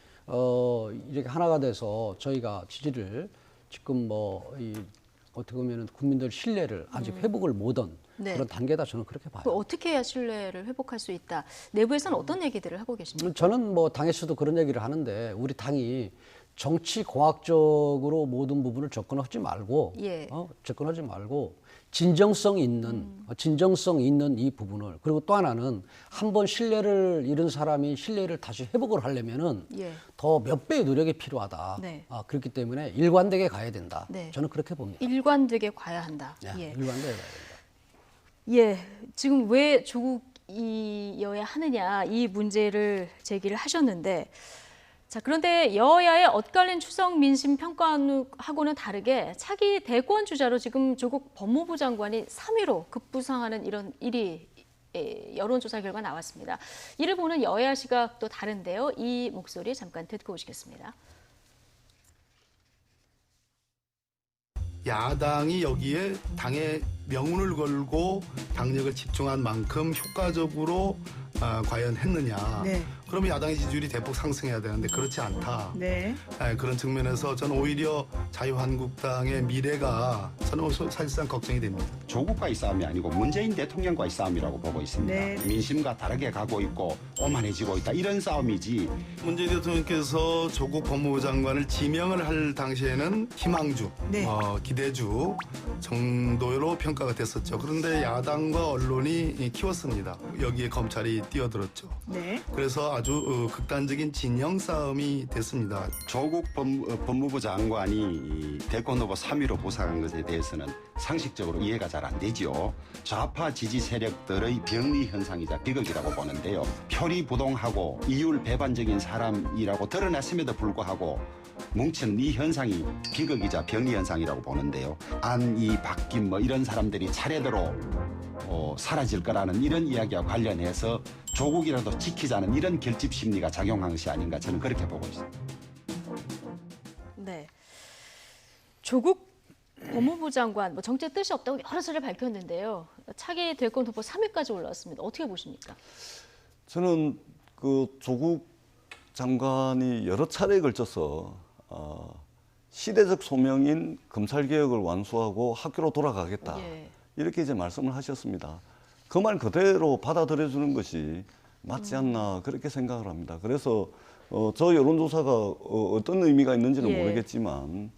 이렇게 하나가 돼서 저희가 지지를 지금 어떻게 보면 국민들 신뢰를 아직 회복을 못한 그런 단계다, 저는 그렇게 봐요. 어떻게 해야 신뢰를 회복할 수 있다? 내부에서는 어떤 얘기들을 하고 계십니까? 저는 당에서도 그런 얘기를 하는데, 우리 당이 정치 공학적으로 모든 부분을 접근하지 말고 진정성 있는 이 부분을, 그리고 또 하나는 한번 신뢰를 잃은 사람이 신뢰를 다시 회복을 하려면은 더 몇 배의 노력이 필요하다. 그렇기 때문에 일관되게 가야 된다. 저는 그렇게 봅니다. 일관되게 가야 한다. 일관되게 가야 된다. 지금 왜 조국이어야 하느냐, 이 문제를 제기를 하셨는데, 자, 그런데 여야의 엇갈린 추석 민심 평가하고는 다르게 차기 대권 주자로 지금 조국 법무부 장관이 3위로 급부상하는 이런 일이 여론조사 결과 나왔습니다. 이를 보는 여야 시각도 다른데요. 이 목소리 잠깐 듣고 오시겠습니다. 야당이 여기에 당의 명운을 걸고 당력을 집중한 만큼 효과적으로 과연 했느냐. 그러면 야당의 지지율이 대폭 상승해야 되는데 그렇지 않다. 그런 측면에서 저는 오히려 자유한국당의 미래가 저는 사실상 걱정이 됩니다. 조국과의 싸움이 아니고 문재인 대통령과의 싸움이라고 보고 있습니다. 민심과 다르게 가고 있고 오만해지고 있다, 이런 싸움이지. 문재인 대통령께서 조국 법무부 장관을 지명을 할 당시에는 희망주, 기대주 정도로 평가가 됐었죠. 그런데 야당과 언론이 키웠습니다. 여기에 검찰이 뛰어들었죠. 그래서 아주 극단적인 진영 싸움이 됐습니다. 조국 법무부 장관이 대권 후보 3위로 부상한 것에 대해서는 상식적으로 이해가 잘 안 되지요. 좌파 지지 세력들의 병리 현상이자 비극이라고 보는데요. 표리부동하고 이율 배반적인 사람이라고 드러났음에도 불구하고 뭉치는 이 현상이 비극이자 병리 현상이라고 보는데요. 안이 바뀐 이런 사람들이 차례대로 사라질 거라는 이런 이야기와 관련해서 조국이라도 지키자는 이런 결집 심리가 작용한 것이 아닌가, 저는 그렇게 보고 있습니다. 조국 법무부 장관 정치의 뜻이 없다고 여러 차례 밝혔는데요. 차기 대권 후보 3위까지 올라왔습니다. 어떻게 보십니까? 저는 그 조국 장관이 여러 차례에 걸쳐서 시대적 소명인 검찰개혁을 완수하고 학교로 돌아가겠다. 이렇게 이제 말씀을 하셨습니다. 그 말 그대로 받아들여주는 것이 맞지 않나, 그렇게 생각을 합니다. 그래서 저 여론조사가 어떤 의미가 있는지는 모르겠지만,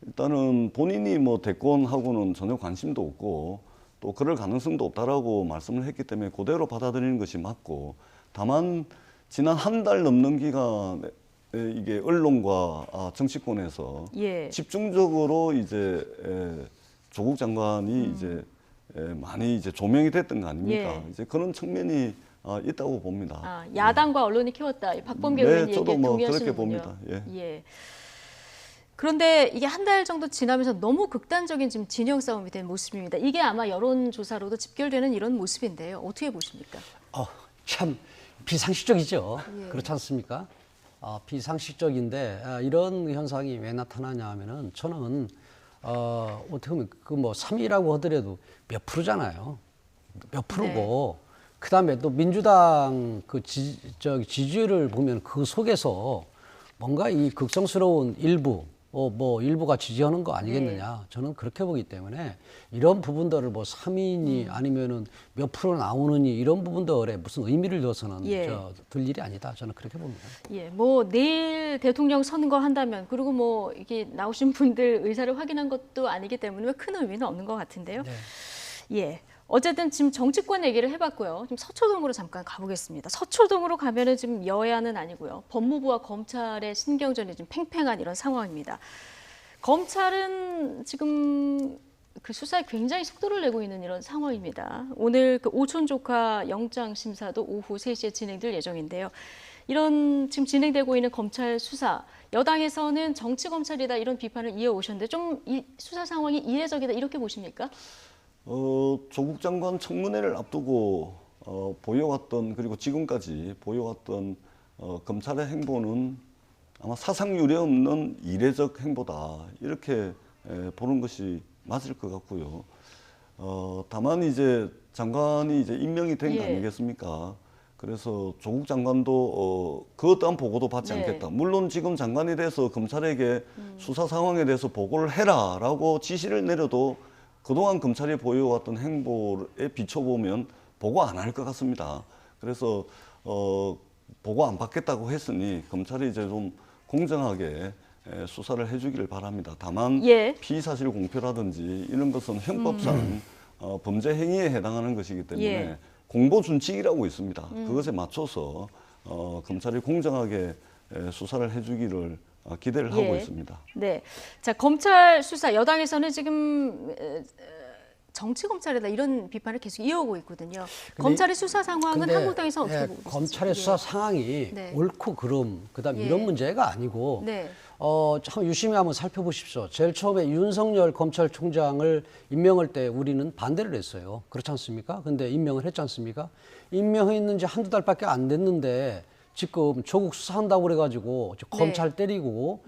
일단은 본인이 대권하고는 전혀 관심도 없고 또 그럴 가능성도 없다라고 말씀을 했기 때문에 그대로 받아들이는 것이 맞고, 다만 지난 한 달 넘는 기간에 이게 언론과 정치권에서 집중적으로 이제 조국 장관이 이제 많이 이제 조명이 됐던 거 아닙니까? 이제 그런 측면이 있다고 봅니다. 야당과 언론이 키웠다. 박범계 의원이 저도 얘기에 동의하시는군요. 그렇게 봅니다. 그런데 이게 한 달 정도 지나면서 너무 극단적인 지금 진영 싸움이 된 모습입니다. 이게 아마 여론조사로도 집결되는 이런 모습인데요. 어떻게 보십니까? 참 비상식적이죠. 그렇지 않습니까? 비상식적인데 이런 현상이 왜 나타나냐 하면은, 저는 어떻게 보면 3위라고 하더라도 몇 프로잖아요. 몇 프로고, 그다음에 또 민주당 지지율을 보면 그 속에서 뭔가 이 극성스러운 일부가 지지하는 거 아니겠느냐. 저는 그렇게 보기 때문에 이런 부분들을 3위니 아니면은 몇 프로 나오느니 이런 부분들에 무슨 의미를 둬서는 들 일이 아니다. 저는 그렇게 봅니다. 내일 대통령 선거 한다면, 그리고 이게 나오신 분들 의사를 확인한 것도 아니기 때문에 큰 의미는 없는 것 같은데요. 어쨌든 지금 정치권 얘기를 해봤고요. 지금 서초동으로 잠깐 가보겠습니다. 서초동으로 가면은 지금 여야는 아니고요. 법무부와 검찰의 신경전이 좀 팽팽한 이런 상황입니다. 검찰은 지금 그 수사에 굉장히 속도를 내고 있는 이런 상황입니다. 오늘 그 오촌 조카 영장 심사도 오후 3시에 진행될 예정인데요. 이런 지금 진행되고 있는 검찰 수사, 여당에서는 정치 검찰이다 이런 비판을 이어오셨는데 좀 이 수사 상황이 이례적이다 이렇게 보십니까? 조국 장관 청문회를 앞두고 보여왔던 그리고 지금까지 보여왔던 검찰의 행보는 아마 사상 유례 없는 이례적 행보다 이렇게 보는 것이 맞을 것 같고요. 다만 이제 장관이 이제 임명이 된 거 아니겠습니까? 그래서 조국 장관도 그 어떠한 보고도 받지 않겠다. 물론 지금 장관이 돼서 검찰에게 수사 상황에 대해서 보고를 해라라고 지시를 내려도 그동안 검찰이 보여왔던 행보에 비춰보면 보고 안 할 것 같습니다. 그래서 보고 안 받겠다고 했으니 검찰이 이제 좀 공정하게 수사를 해주기를 바랍니다. 다만 피의사실 공표라든지 이런 것은 형법상 범죄 행위에 해당하는 것이기 때문에 공보 준칙이라고 있습니다. 그것에 맞춰서 검찰이 공정하게 수사를 해주기를 기대를 하고 있습니다. 네, 자 검찰 수사 여당에서는 지금 정치 검찰이다 이런 비판을 계속 이어오고 있거든요. 검찰의 수사 상황은 한국당에서 어떻게 보고 있습니까? 검찰의 수사 상황이 옳고 그름 그다음 이런 문제가 아니고 참 유심히 한번 살펴보십시오. 제일 처음에 윤석열 검찰총장을 임명할 때 우리는 반대를 했어요. 그렇지 않습니까? 근데 임명을 했지 않습니까? 임명했는지 한두 달밖에 안 됐는데 지금 조국 수사한다고 그래가지고 검찰 때리고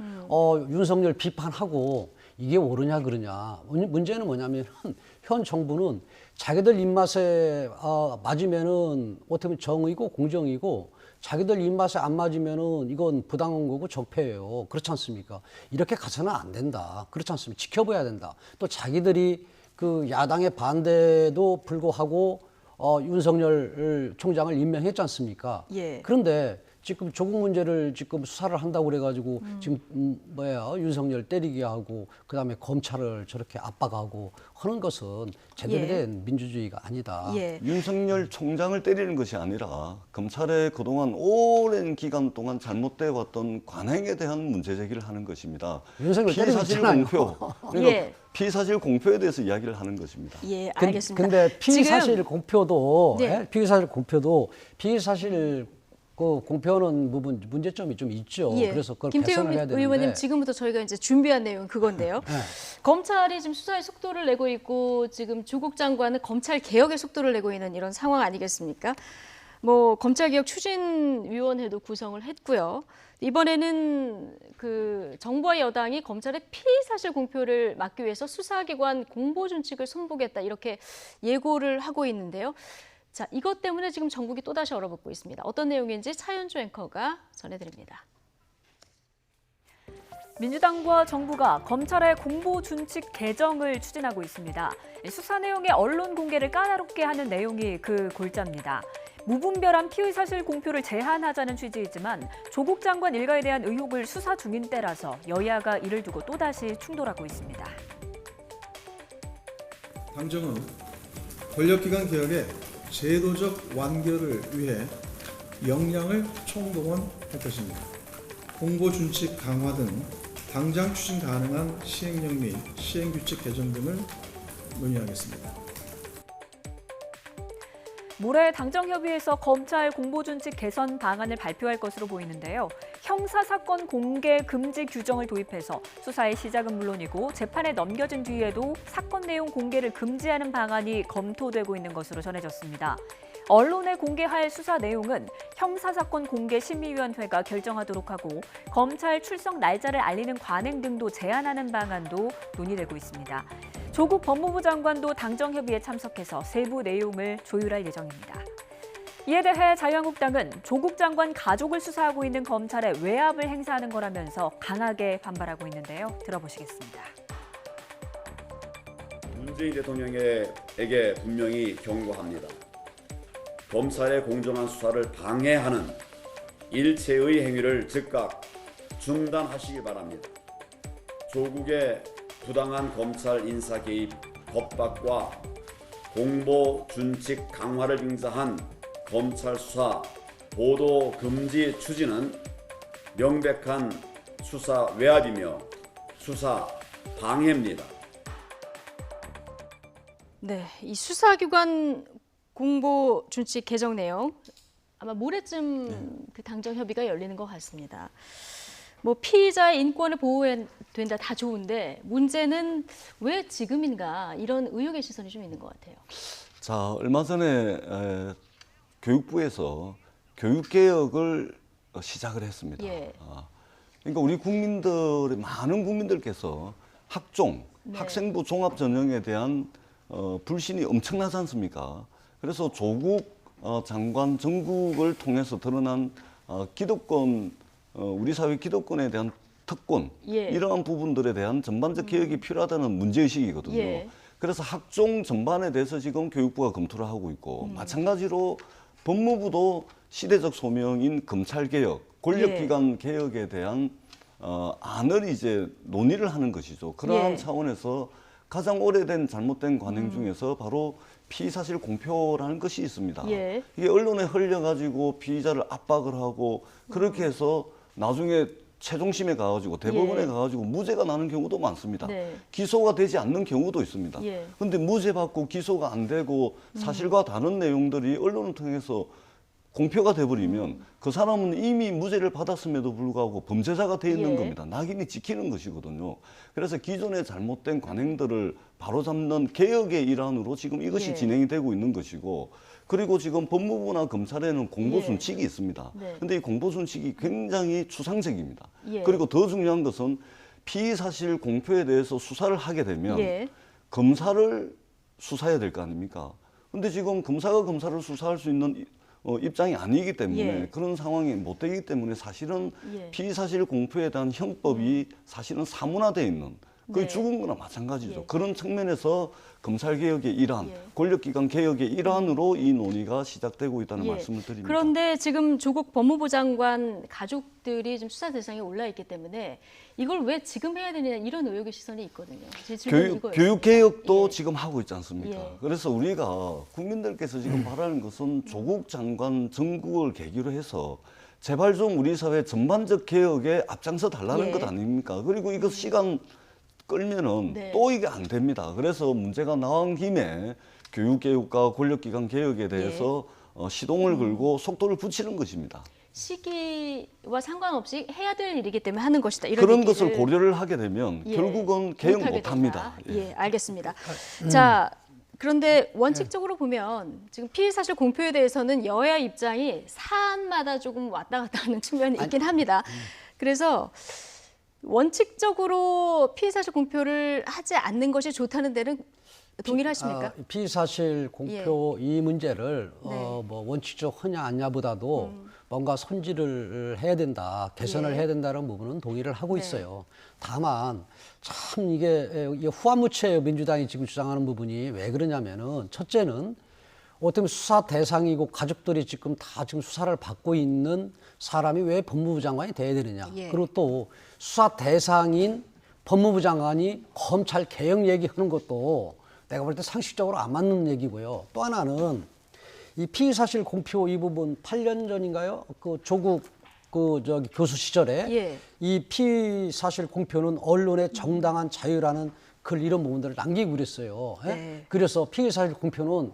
윤석열 비판하고 이게 옳으냐 그러냐. 문제는 뭐냐면 현 정부는 자기들 입맛에 맞으면은 어떻게 보면 정의고 공정이고 자기들 입맛에 안 맞으면은 이건 부당한 거고 적폐예요. 그렇지 않습니까? 이렇게 가서는 안 된다. 그렇지 않습니까? 지켜봐야 된다. 또 자기들이 그 야당의 반대도 불구하고 윤석열 총장을 임명했지 않습니까? 그런데 지금 조국 문제를 지금 수사를 한다고 그래가지고 지금 윤석열 때리게 하고 그다음에 검찰을 저렇게 압박하고 하는 것은 제대로 된 민주주의가 아니다. 윤석열 총장을 때리는 것이 아니라 검찰의 그동안 오랜 기간 동안 잘못돼 왔던 관행에 대한 문제 제기를 하는 것입니다. 피의사실 공표, 그러니까 피의사실 공표에 대해서 이야기를 하는 것입니다. 알겠습니다. 근데 피의사실 공표도 피의사실 그 공표하는 부분 문제점이 좀 있죠. 그래서 그걸 개선을 해야 되는데. 의원님 지금부터 저희가 이제 준비한 내용은 그건데요. 검찰이 지금 수사의 속도를 내고 있고 지금 조국 장관은 검찰 개혁의 속도를 내고 있는 이런 상황 아니겠습니까? 뭐 검찰개혁 추진위원회도 구성을 했고요. 이번에는 그 정부와 여당이 검찰의 피의사실 공표를 막기 위해서 수사기관 공보준칙을 손보겠다 이렇게 예고를 하고 있는데요. 자, 이것 때문에 지금 전국이 또다시 얼어붙고 있습니다. 어떤 내용인지 차윤주 앵커가 전해드립니다. 민주당과 정부가 검찰의 공보준칙 개정을 추진하고 있습니다. 수사 내용의 언론 공개를 까다롭게 하는 내용이 그 골자입니다. 무분별한 피의사실 공표를 제한하자는 취지이지만 조국 장관 일가에 대한 의혹을 수사 중인 때라서 여야가 이를 두고 또다시 충돌하고 있습니다. 당정은 권력기관 개혁의 제도적 완결을 위해 역량을 총동원할 것입니다. 공보준칙 강화 등 당장 추진 가능한 시행령 및 시행규칙 개정 등을 논의하겠습니다. 모레 당정협의회에서 검찰 공보준칙 개선 방안을 발표할 것으로 보이는데요. 형사사건 공개 금지 규정을 도입해서 수사의 시작은 물론이고 재판에 넘겨진 뒤에도 사건 내용 공개를 금지하는 방안이 검토되고 있는 것으로 전해졌습니다. 언론에 공개할 수사 내용은 형사사건 공개심의위원회가 결정하도록 하고 검찰 출석 날짜를 알리는 관행 등도 제한하는 방안도 논의되고 있습니다. 조국 법무부 장관도 당정협의에 참석해서 세부 내용을 조율할 예정입니다. 이에 대해 자유한국당은 조국 장관 가족을 수사하고 있는 검찰에 외압을 행사하는 거라면서 강하게 반발하고 있는데요. 들어보시겠습니다. 문재인 대통령에게 분명히 경고합니다. 검찰의 공정한 수사를 방해하는 일체의 행위를 즉각 중단하시기 바랍니다. 조국의 부당한 검찰 인사 개입 겁박과 공보 준칙 강화를 빙자한 검찰 수사 보도 금지 추진은 명백한 수사 외압이며 수사 방해입니다. 네, 이 수사기관 공보 준칙 개정 내용 아마 모레쯤 그 당정 협의가 열리는 것 같습니다. 뭐 피의자의 인권을 보호된다 다 좋은데 문제는 왜 지금인가 이런 의혹의 시선이 좀 있는 것 같아요. 자, 얼마 전에 교육부에서 교육개혁을 시작을 했습니다. 예. 그러니까 우리 국민들의 많은 국민들께서 학종, 네. 학생부 종합 전형에 대한 불신이 엄청나지 않습니까? 그래서 조국 장관 정국을 통해서 드러난 기득권, 우리 사회 기득권에 대한 특권, 예. 이러한 부분들에 대한 전반적 개혁이 필요하다는 문제의식이거든요. 예. 그래서 학종 전반에 대해서 지금 교육부가 검토를 하고 있고 마찬가지로 법무부도 시대적 소명인 검찰개혁, 권력기관 개혁에 대한 안을 이제 논의를 하는 것이죠. 그러한 예. 차원에서 가장 오래된 잘못된 관행 중에서 바로 피의사실 공표라는 것이 있습니다. 예. 이게 언론에 흘려가지고 피의자를 압박을 하고 그렇게 해서 나중에 최종심에 가가지고 대법원에 예. 가가지고 무죄가 나는 경우도 많습니다. 네. 기소가 되지 않는 경우도 있습니다. 그런데 예. 무죄 받고 기소가 안 되고 사실과 다른 내용들이 언론을 통해서 공표가 돼버리면 그 사람은 이미 무죄를 받았음에도 불구하고 범죄자가 돼 있는 예. 겁니다. 낙인이 찍히는 것이거든요. 그래서 기존의 잘못된 관행들을 바로잡는 개혁의 일환으로 지금 이것이 예. 진행이 되고 있는 것이고, 그리고 지금 법무부나 검찰에는 공보순칙이 있습니다. 네. 근데 이 공보순칙이 굉장히 추상적입니다. 예. 그리고 더 중요한 것은 피의사실 공표에 대해서 수사를 하게 되면 예. 검사를 수사해야 될 거 아닙니까? 근데 지금 검사가 검사를 수사할 수 있는 입장이 아니기 때문에 예. 그런 상황이 못 되기 때문에 사실은 예. 피의사실 공표에 대한 형법이 사실은 사문화되어 있는 거의 네. 죽은 거나 마찬가지죠. 예. 그런 측면에서 검찰개혁의 일환, 예. 권력기관 개혁의 일환으로 이 논의가 시작되고 있다는 예. 말씀을 드립니다. 그런데 지금 조국 법무부 장관 가족들이 지금 수사 대상에 올라 있기 때문에 이걸 왜 지금 해야 되느냐 이런 의혹의 시선이 있거든요. 제 질문은 이거예요. 교육개혁도 예. 지금 하고 있지 않습니까? 예. 그래서 우리가 국민들께서 지금 바라는 것은 조국 장관 정국을 계기로 해서 제발 좀 우리 사회 전반적 개혁에 앞장서 달라는 예. 것 아닙니까? 그리고 이거 시간 끌면은 네. 또 이게 안 됩니다. 그래서 문제가 나온 김에 교육개혁과 권력기관 개혁에 대해서 예. 시동을 걸고 속도를 붙이는 것입니다. 시기와 상관없이 해야 될 일이기 때문에 하는 것이다. 이런 그런 얘기를 것을 고려를 하게 되면 예. 결국은 개혁 못하게 못합니다. 된다. 예, 알겠습니다. 자, 그런데 원칙적으로 보면 지금 피의사실 공표에 대해서는 여야 입장이 사안마다 조금 왔다 갔다 하는 측면이 있긴 합니다. 그래서 원칙적으로 피의사실 공표를 하지 않는 것이 좋다는 데는 동일하십니까? 피의사실 공표 이 문제를 네. 뭐 원칙적 하냐 아냐보다도 뭔가 손질을 해야 된다, 개선을 예. 해야 된다는 부분은 동의를 하고 네. 있어요. 다만 참 이게 후한무채 민주당이 지금 주장하는 부분이 왜 그러냐면은 첫째는 어떻게 보면 수사 대상이고 가족들이 지금 다 지금 수사를 받고 있는 사람이 왜 법무부 장관이 돼야 되느냐. 예. 그리고 또 수사 대상인 법무부 장관이 검찰 개혁 얘기하는 것도 내가 볼 때 상식적으로 안 맞는 얘기고요. 또 하나는 이 피의사실 공표 이 부분 8년 전인가요? 그 조국 교수 시절에 예. 이 피의사실 공표는 언론의 정당한 자유라는 글 이런 부분들을 남기고 그랬어요. 예? 네. 그래서 피의사실 공표는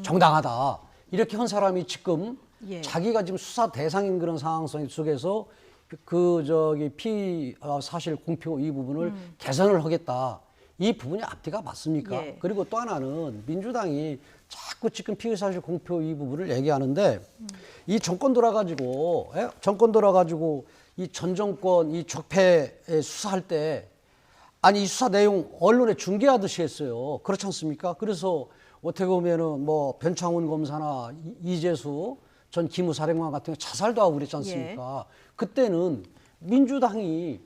정당하다. 이렇게 한 사람이 지금 예. 자기가 지금 수사 대상인 그런 상황 속에서 피의사실 공표 이 부분을 개선을 하겠다. 이 부분이 앞뒤가 맞습니까? 예. 그리고 또 하나는 민주당이 자꾸 지금 피의사실 공표 이 부분을 얘기하는데 이 정권 돌아가지고 이 전 정권 이 적폐 수사할 때 아니 이 수사 내용 언론에 중계하듯이 했어요. 그렇지 않습니까? 그래서 어떻게 보면은 뭐 변창훈 검사나 이재수 전 기무사령관 같은 거 자살도 하고 그랬지 않습니까? 그때는 민주당이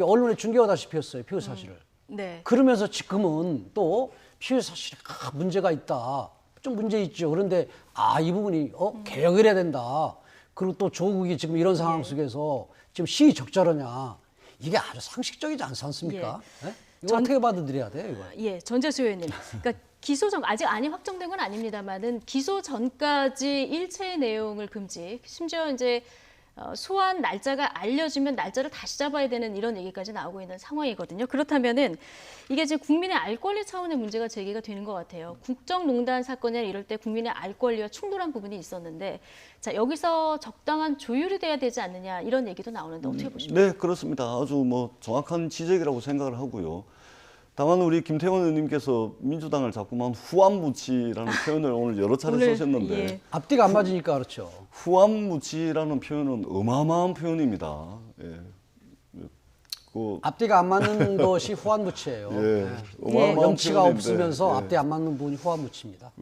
언론에 중계하다시피 했어요. 피의사실을. 네. 그러면서 지금은 또 피의사실에 문제가 있다. 좀 문제 있죠. 그런데 이 부분이 개혁을 해야 된다. 그리고 또 조국이 지금 이런 상황 속에서 지금 시의적절하냐. 이게 아주 상식적이지 않지 않습니까? 예? 이거 어떻게 받아들여야 돼요? 이거? 예, 전재수 의원님. 그러니까 기소 전 아직 안이 확정된 건 아닙니다만은 기소 전까지 일체의 내용을 금지. 심지어 이제 소환 날짜가 알려지면 날짜를 다시 잡아야 되는 이런 얘기까지 나오고 있는 상황이거든요. 그렇다면은 이게 이제 국민의 알 권리 차원의 문제가 제기가 되는 것 같아요. 국정농단 사건이나 이럴 때 국민의 알 권리와 충돌한 부분이 있었는데, 자 여기서 적당한 조율이 돼야 되지 않느냐 이런 얘기도 나오는데 어떻게 보십니까? 네, 그렇습니다. 아주 뭐 정확한 지적이라고 생각을 하고요. 다만 우리 김태원 의원님께서 민주당을 자꾸만 후안무치라는 표현을 오늘 여러 차례 쓰셨는데 예. 앞뒤가 안 맞으니까 그렇죠. 후안무치라는 표현은 어마어마한 표현입니다. 예. 앞뒤가 안 맞는 것이 후안무치예요. 예. 염치가 표현인데, 없으면서 예. 앞뒤 안 맞는 부분이 후안무치입니다.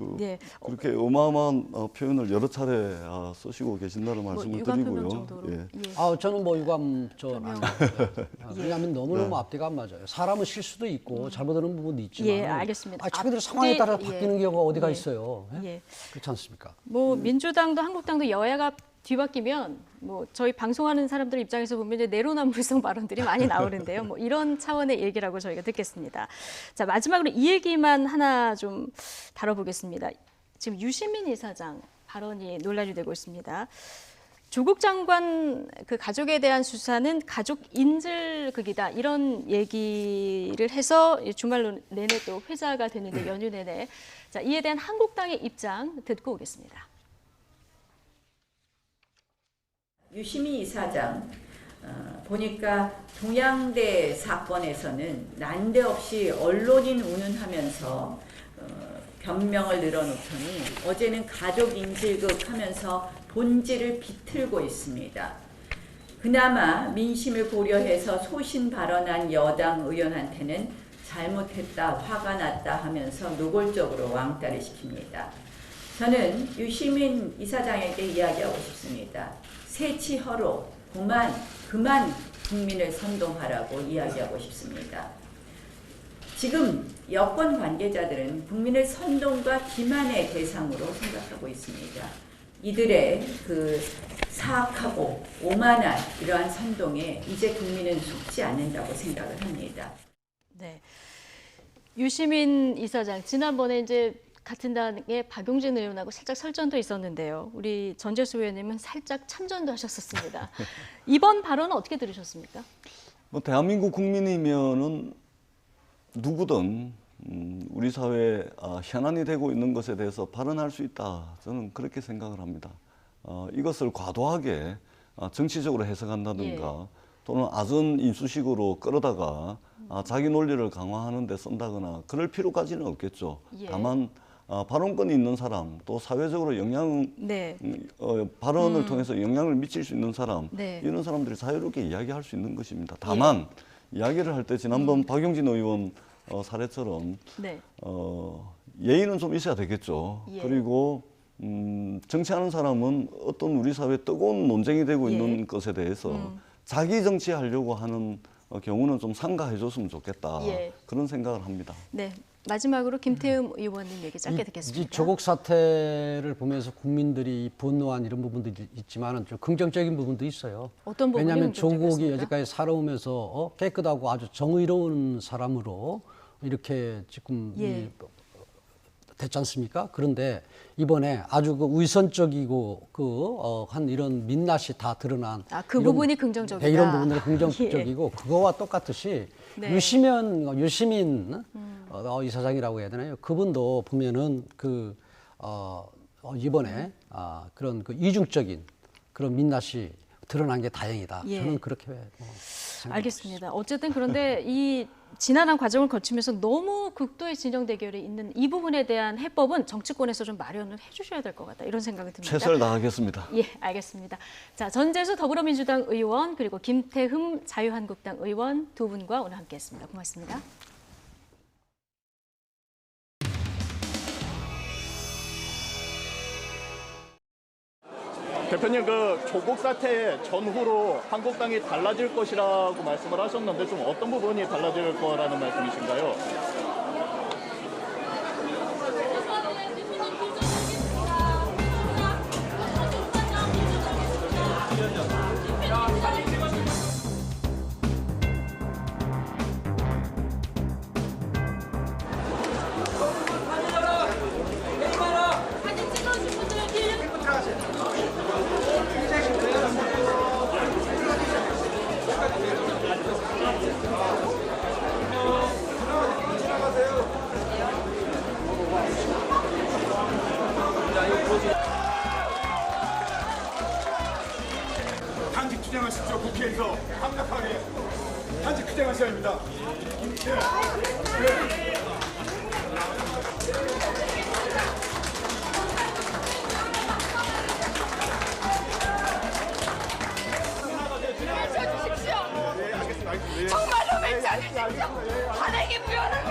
그렇게 어마어마한 표현을 여러 차례 쓰시고 계신다는 말씀을 드리고요. 예. 저는 뭐 유감 왜냐하면 너무너무 앞뒤가 안 맞아요. 사람은 실수도 있고 잘못하는 부분도 있지만 예, 알겠습니다. 자기들 상황에 따라 바뀌는 경우가 어디가 있어요. 예. 그렇지 않습니까? 뭐 민주당도 한국당도 여야가 뒤바뀌면 뭐 저희 방송하는 사람들 입장에서 보면 이제 내로남불성 발언들이 많이 나오는데요. 뭐 이런 차원의 얘기라고 저희가 듣겠습니다. 자, 마지막으로 이 얘기만 하나 좀 다뤄보겠습니다. 지금 유시민 이사장 발언이 논란이 되고 있습니다. 조국 장관 그 가족에 대한 수사는 가족 인질극이다 이런 얘기를 해서 주말 내내 또 회자가 됐는데 연휴 내내. 자, 이에 대한 한국당의 입장 듣고 오겠습니다. 유시민 이사장 보니까 동양대 사건에서는 난데없이 언론인 운운하면서 변명을 늘어놓더니 어제는 가족 인질극 하면서 본질을 비틀고 있습니다. 그나마 민심을 고려해서 소신 발언한 여당 의원한테는 잘못했다, 화가 났다 하면서 노골적으로 왕따를 시킵니다. 저는 유시민 이사장에게 이야기하고 싶습니다. 세치허로 그만 국민을 선동하라고 이야기하고 싶습니다. 지금 여권 관계자들은 국민을 선동과 기만의 대상으로 생각하고 있습니다. 이들의 그 사악하고 오만한 이러한 선동에 이제 국민은 속지 않는다고 생각을 합니다. 네, 유시민 이사장 지난번에 이제 같은 당의 박용진 의원하고 살짝 설전도 있었는데요. 우리 전재수 의원님은 살짝 참전도 하셨었습니다. 이번 발언은 어떻게 들으셨습니까? 뭐 대한민국 국민이면은 누구든 우리 사회에 현안이 되고 있는 것에 대해서 발언할 수 있다. 저는 그렇게 생각을 합니다. 이것을 과도하게 정치적으로 해석한다든가 또는 아전 인수식으로 끌어다가 자기 논리를 강화하는 데 쓴다거나 그럴 필요까지는 없겠죠. 다만 발언권이 있는 사람, 또 사회적으로 발언을 통해서 영향을 미칠 수 있는 사람, 이런 사람들이 자유롭게 이야기할 수 있는 것입니다. 다만 이야기를 할 때 지난번 박용진 의원 사례처럼 예의는 좀 있어야 되겠죠. 그리고 정치하는 사람은 어떤 우리 사회에 뜨거운 논쟁이 되고 있는 것에 대해서 자기 정치하려고 하는 경우는 좀 삼가해 줬으면 좋겠다. 그런 생각을 합니다. 네. 마지막으로 김태흠 의원님 얘기 짧게 듣겠습니다. 조국 사태를 보면서 국민들이 분노한 이런 부분들이 있지만 좀 긍정적인 부분도 있어요. 어떤 부분이 왜냐하면 조국이 여기까지 살아오면서 깨끗하고 아주 정의로운 사람으로 이렇게 지금 됐지 않습니까? 그런데 이번에 아주 그 위선적이고 한 이런 민낯이 다 드러난 그 부분이 긍정적이다. 이런 부분들이 긍정적이고 그거와 똑같이 유시민 이사장이라고 해야 되나요? 그분도 보면은 이번에 그런 이중적인 그런 민낯이 드러난 게 다행이다. 저는 그렇게 알겠습니다. 어쨌든 그런데 이 지난한 과정을 거치면서 너무 극도의 진영 대결이 있는 이 부분에 대한 해법은 정치권에서 좀 마련을 해주셔야 될 것 같다 이런 생각이 듭니다. 최선을 다하겠습니다. 예, 알겠습니다. 자, 전재수 더불어민주당 의원 그리고 김태흠 자유한국당 의원 두 분과 오늘 함께했습니다. 고맙습니다. 대표님, 조국 사태 전후로 한국당이 달라질 것이라고 말씀을 하셨는데 좀 어떤 부분이 달라질 거라는 말씀이신가요? 투쟁하십시오. 국회에서 강력하게 단지 투쟁하셔야 합니다. 정말로 외쳐주십시오. 탄핵이 무효라고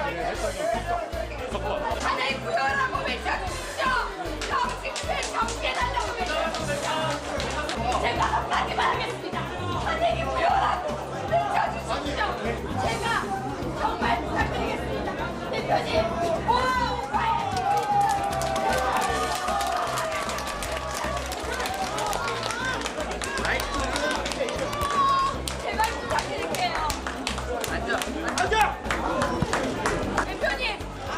탄핵이 무효라고 외쳐주십시오. 정식을 정지해달라고 외쳐주십시오. 제가 한마디만 하겠습니다. 탄핵이 무효라고 외쳐주십시오. 제가 정말 부탁드리겠습니다. 대표님 제발 부탁드릴게요. 대표님,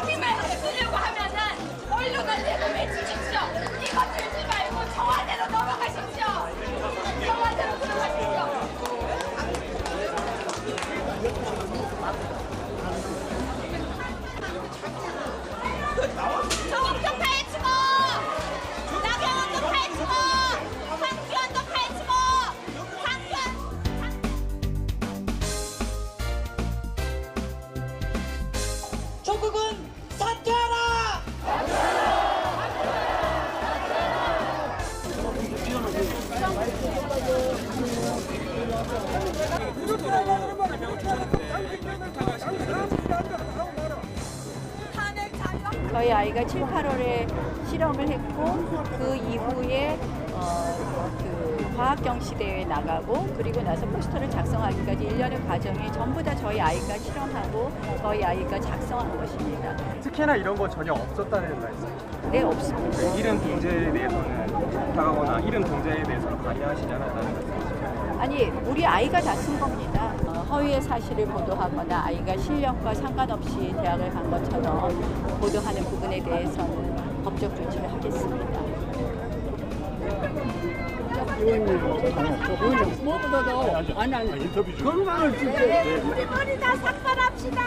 힘을 쓰려고 하면은 언론을 대고 외치십시오. 이거 들지 말고 청와대로 넘어가십시오. 청와대로 들어가십시오. 조국도 파헤치고, 나경원도 파헤치고, 황교안도 파헤치고, 조국은 사퇴하라! 저희 아이가 7, 8월에 실험을 했고 그 이후에 그 과학경시대회에 나가고 그리고 나서 포스터를 작성하기까지 1년의 과정이 전부 다 저희 아이가 실험하고 저희 아이가 작성한 것입니다. 특혜나 이런 거 전혀 없었다는 말씀이시죠? 네, 없습니다. 이름 동제에 대해서는 부탁하거나 이름 동제에 대해서는 관여하시지 않았다는 말씀이시죠? 아니, 우리 아이가 다 쓴 겁니다. 허위의 사실을 보도하거나 아이가 실력과 상관없이 대학을 간 것처럼 보도하는 부분에 대해서는 법적 조치를 하겠습니다. 무엇보다도 건강을 지켜. 우리 머리 다 삭발합시다.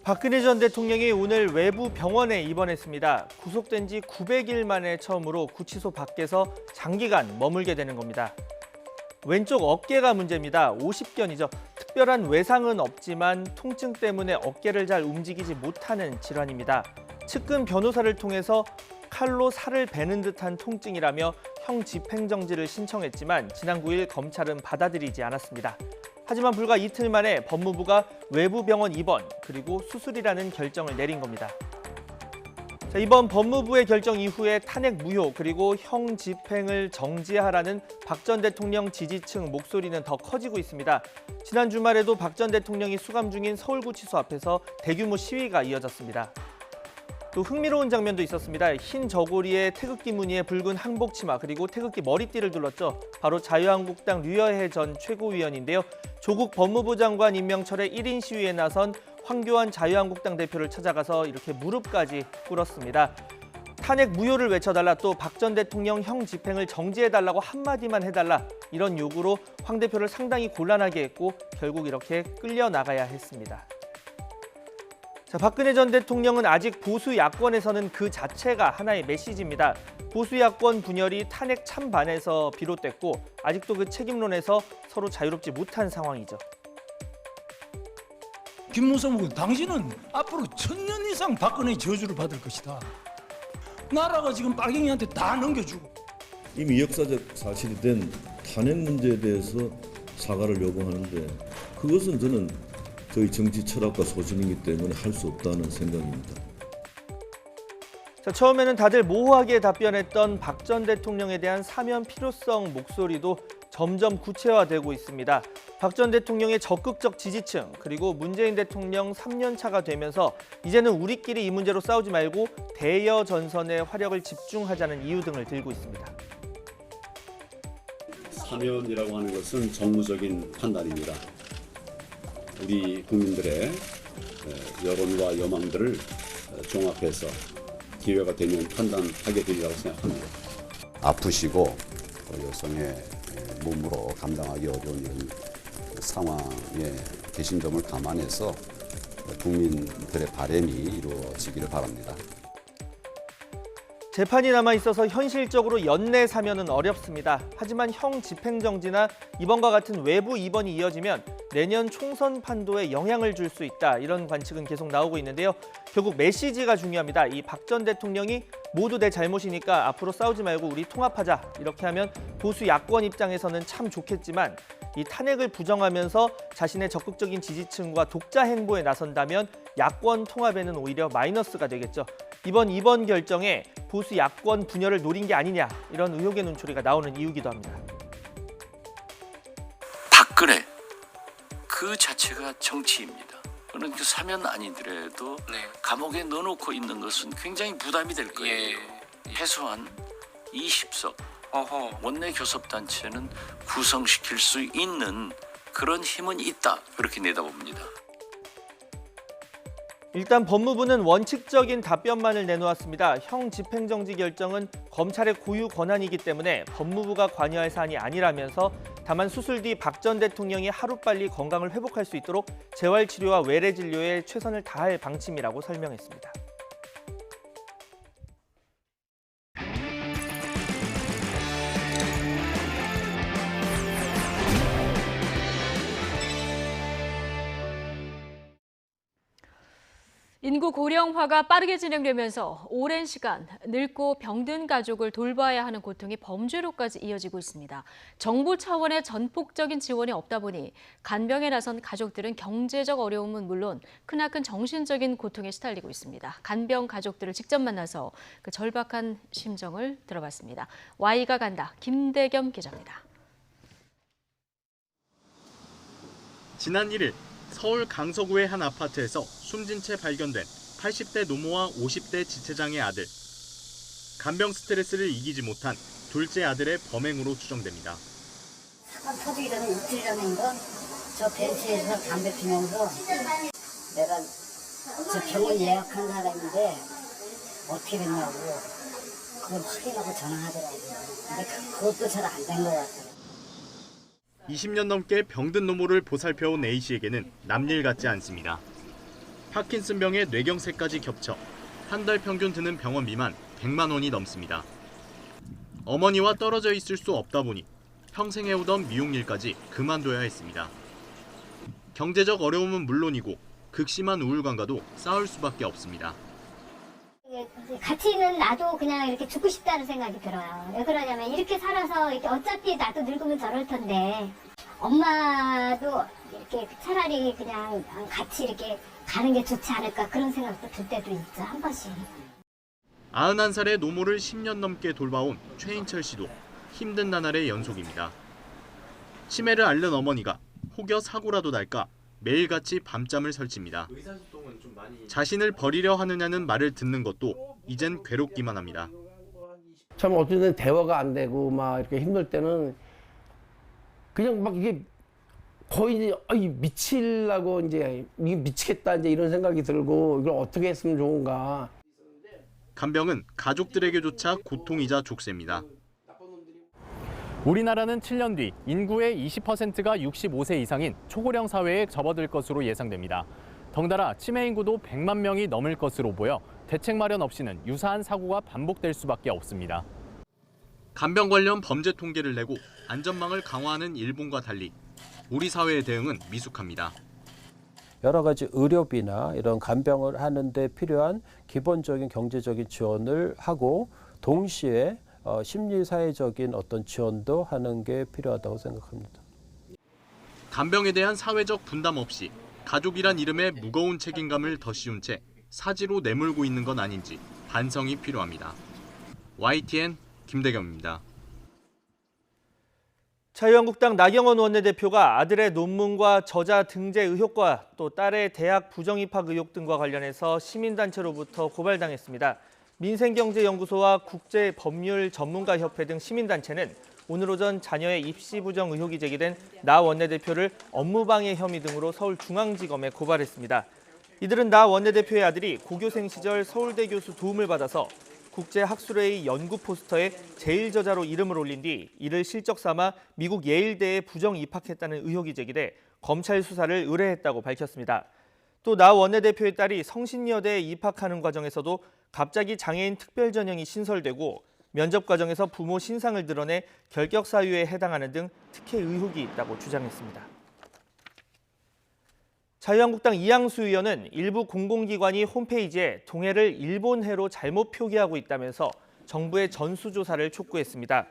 박근혜 전 대통령이 오늘 외부 병원에 입원했습니다. 구속된 지 900일 만에 처음으로 구치소 밖에서 장기간 머물게 되는 겁니다. 왼쪽 어깨가 문제입니다. 50견이죠. 특별한 외상은 없지만 통증 때문에 어깨를 잘 움직이지 못하는 질환입니다. 측근 변호사를 통해서 칼로 살을 베는 듯한 통증이라며 형 집행정지를 신청했지만 지난 9일 검찰은 받아들이지 않았습니다. 하지만 불과 이틀 만에 법무부가 외부 병원 입원 그리고 수술이라는 결정을 내린 겁니다. 자, 이번 법무부의 결정 이후에 탄핵 무효 그리고 형 집행을 정지하라는 박 전 대통령 지지층 목소리는 더 커지고 있습니다. 지난 주말에도 박 전 대통령이 수감 중인 서울구치소 앞에서 대규모 시위가 이어졌습니다. 또 흥미로운 장면도 있었습니다. 흰 저고리에 태극기 무늬의 붉은 항복 치마 그리고 태극기 머리띠를 둘렀죠. 바로 자유한국당 류여해 전 최고위원인데요. 조국 법무부 장관 임명철의 1인 시위에 나선 황교안 자유한국당 대표를 찾아가서 이렇게 무릎까지 꿇었습니다. 탄핵 무효를 외쳐달라, 또 박 전 대통령 형 집행을 정지해달라고 한마디만 해달라, 이런 요구로 황 대표를 상당히 곤란하게 했고 결국 이렇게 끌려나가야 했습니다. 자, 박근혜 전 대통령은 아직 보수 야권에서는 그 자체가 하나의 메시지입니다. 보수 야권 분열이 탄핵 찬반에서 비롯됐고 아직도 그 책임론에서 서로 자유롭지 못한 상황이죠. 김무성 후보, 당신은 앞으로 1000년 이상 박근혜의 저주를 받을 것이다. 나라가 지금 빨갱이한테 다 넘겨주고. 이미 역사적 사실이 된 탄핵 문제에 대해서 사과를 요구하는데 그것은 저는 저희 정치 철학과 소신이기 때문에 할 수 없다는 생각입니다. 자, 처음에는 다들 모호하게 답변했던 박 전 대통령에 대한 사면 필요성 목소리도 점점 구체화되고 있습니다. 박 전 대통령의 적극적 지지층 그리고 문재인 대통령 3년 차가 되면서 이제는 우리끼리 이 문제로 싸우지 말고 대여 전선에 화력을 집중하자는 이유 등을 들고 있습니다. 사면이라고 하는 것은 정무적인 판단입니다. 우리 국민들의 여론과 여망들을 종합해서 기회가 되면 판단하게 되리라고 생각합니다. 아프시고 여성의 몸으로 감당하기 어려운 이런 상황에 계신 점을 감안해서 국민들의 바람이 이루어지기를 바랍니다. 재판이 남아있어서 현실적으로 연내 사면은 어렵습니다. 하지만 형 집행정지나 이번과 같은 외부 입원이 이어지면 내년 총선 판도에 영향을 줄 수 있다. 이런 관측은 계속 나오고 있는데요. 결국 메시지가 중요합니다. 이 박 전 대통령이 모두 내 잘못이니까 앞으로 싸우지 말고 우리 통합하자. 이렇게 하면 보수 야권 입장에서는 참 좋겠지만 이 탄핵을 부정하면서 자신의 적극적인 지지층과 독자 행보에 나선다면 야권 통합에는 오히려 마이너스가 되겠죠. 이번 결정에 보수 야권 분열을 노린 게 아니냐 이런 의혹의 눈초리가 나오는 이유기도 합니다. 박근혜 그 자체가 정치입니다. 그는 그 사면 아니더라도 감옥에 넣어놓고 있는 것은 굉장히 부담이 될 거예요. 최소한 20석 원내 교섭단체는 구성시킬 수 있는 그런 힘은 있다. 그렇게 내다봅니다. 일단 법무부는 원칙적인 답변만을 내놓았습니다. 형 집행정지 결정은 검찰의 고유 권한이기 때문에 법무부가 관여할 사안이 아니라면서 다만 수술 뒤 박 전 대통령이 하루빨리 건강을 회복할 수 있도록 재활치료와 외래진료에 최선을 다할 방침이라고 설명했습니다. 인구 고령화가 빠르게 진행되면서 오랜 시간 늙고 병든 가족을 돌봐야 하는 고통이 범죄로까지 이어지고 있습니다. 정부 차원의 전폭적인 지원이 없다 보니 간병에 나선 가족들은 경제적 어려움은 물론 크나큰 정신적인 고통에 시달리고 있습니다. 간병 가족들을 직접 만나서 그 절박한 심정을 들어봤습니다. Y가 간다. 김대겸 기자입니다. 지난 1일 서울 강서구의 한 아파트에서 숨진 채 발견된 80대 노모와 50대 지체장의 아들. 간병 스트레스를 이기지 못한 둘째 아들의 범행으로 추정됩니다. 사건 터지기 전에 이틀 전인가 저 벤치에서 담배 피면서 내가 저 병원 예약한 사람인데 어떻게 됐냐고 그걸 확인하고 전화하더라고요. 근데 그것도 잘 안 된 것 같아요. 20년 넘게 병든 노모를 보살펴온 A씨에게는 남일 같지 않습니다. 파킨슨병에 뇌경색까지 겹쳐 한 달 평균 드는 병원비만 100만 원이 넘습니다. 어머니와 떨어져 있을 수 없다 보니 평생 해오던 미용일까지 그만둬야 했습니다. 경제적 어려움은 물론이고 극심한 우울감과도 싸울 수밖에 없습니다. 같이 있는 나도 그냥 이렇게 죽고 싶다는 생각이 들어요. 왜 그러냐면 이렇게 살아서 이렇게 어차피 나도 늙으면 저럴 텐데 엄마도 이렇게 차라리 그냥 같이 이렇게 가는 게 좋지 않을까 그런 생각도 들 때도 있죠. 한 번씩. 91살의 노모를 10년 넘게 돌봐온 최인철 씨도 힘든 나날의 연속입니다. 치매를 앓는 어머니가 혹여 사고라도 날까 매일같이 밤잠을 설칩니다. 자신을 버리려 하느냐는 말을 듣는 것도 이젠 괴롭기만 합니다. 참 어쨌든 대화가 안 되고 막 이렇게 힘들 때는 그냥 막 이게 거의 이제 미치려고 이제 이게 미치겠다 이제 이런 생각이 들고 이걸 어떻게 했으면 좋은가. 간병은 가족들에게조차 고통이자 족쇄입니다. 우리나라는 7년 뒤 인구의 20%가 65세 이상인 초고령 사회에 접어들 것으로 예상됩니다. 덩달아 치매 인구도 100만 명이 넘을 것으로 보여 대책 마련 없이는 유사한 사고가 반복될 수밖에 없습니다. 간병 관련 범죄 통계를 내고 안전망을 강화하는 일본과 달리 우리 사회의 대응은 미숙합니다. 여러 가지 의료비나 이런 간병을 하는 데 필요한 기본적인 경제적인 지원을 하고 동시에 심리사회적인 어떤 지원도 하는 게 필요하다고 생각합니다. 간병에 대한 사회적 분담 없이 가족이란 이름의 무거운 책임감을 더 씌운 채 사지로 내몰고 있는 건 아닌지 반성이 필요합니다. YTN 김대겸입니다. 자유한국당 나경원 원내대표가 아들의 논문과 저자 등재 의혹과 또 딸의 대학 부정입학 의혹 등과 관련해서 시민단체로부터 고발당했습니다. 민생경제연구소와 국제법률전문가협회 등 시민단체는 오늘 오전 자녀의 입시 부정 의혹이 제기된 나 원내대표를 업무방해 혐의 등으로 서울중앙지검에 고발했습니다. 이들은 나 원내대표의 아들이 고교생 시절 서울대 교수 도움을 받아서 국제학술회의 연구 포스터에 제1저자로 이름을 올린 뒤 이를 실적 삼아 미국 예일대에 부정 입학했다는 의혹이 제기돼 검찰 수사를 의뢰했다고 밝혔습니다. 또 나 원내대표의 딸이 성신여대에 입학하는 과정에서도 갑자기 장애인 특별 전형이 신설되고 면접 과정에서 부모 신상을 드러내 결격 사유에 해당하는 등 특혜 의혹이 있다고 주장했습니다. 자유한국당 이양수 의원은 일부 공공기관이 홈페이지에 동해를 일본해로 잘못 표기하고 있다면서 정부의 전수조사를 촉구했습니다.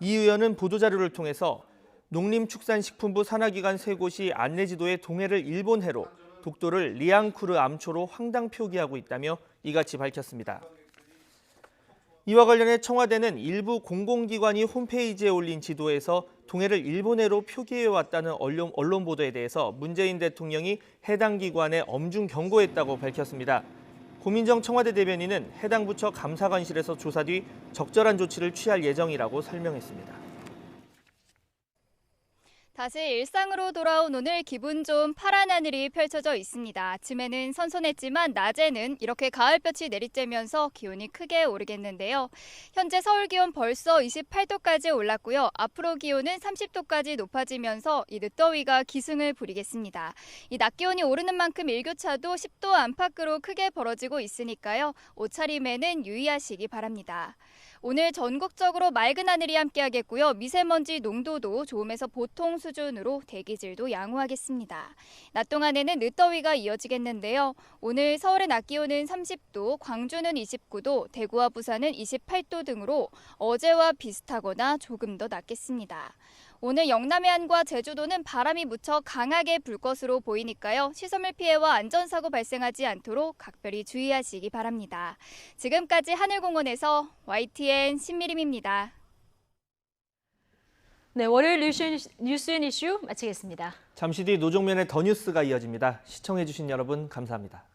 이 의원은 보도자료를 통해서 농림축산식품부 산하기관 3곳이 안내지도에 동해를 일본해로, 독도를 리앙쿠르 암초로 황당 표기하고 있다며 이같이 밝혔습니다. 이와 관련해 청와대는 일부 공공기관이 홈페이지에 올린 지도에서 동해를 일본해로 표기해왔다는 언론 보도에 대해서 문재인 대통령이 해당 기관에 엄중 경고했다고 밝혔습니다. 고민정 청와대 대변인은 해당 부처 감사관실에서 조사 뒤 적절한 조치를 취할 예정이라고 설명했습니다. 다시 일상으로 돌아온 오늘 기분 좋은 파란 하늘이 펼쳐져 있습니다. 아침에는 선선했지만 낮에는 이렇게 가을볕이 내리쬐면서 기온이 크게 오르겠는데요. 현재 서울 기온 벌써 28도까지 올랐고요. 앞으로 기온은 30도까지 높아지면서 이 늦더위가 기승을 부리겠습니다. 이 낮 기온이 오르는 만큼 일교차도 10도 안팎으로 크게 벌어지고 있으니까요. 옷차림에는 유의하시기 바랍니다. 오늘 전국적으로 맑은 하늘이 함께하겠고요. 미세먼지 농도도 좋음에서 보통 수준으로 대기질도 양호하겠습니다. 낮 동안에는 늦더위가 이어지겠는데요. 오늘 서울의 낮 기온은 30도, 광주는 29도, 대구와 부산은 28도 등으로 어제와 비슷하거나 조금 더 낮겠습니다. 오늘 영남 해안과 제주도는 바람이 무척 강하게 불 것으로 보이니까요. 시설물 피해와 안전사고 발생하지 않도록 각별히 주의하시기 바랍니다. 지금까지 하늘공원에서 YTN 신미림입니다. 네, 월요일 뉴스앤 이슈 마치겠습니다. 잠시 뒤 노종면의 더 뉴스가 이어집니다. 시청해주신 여러분 감사합니다.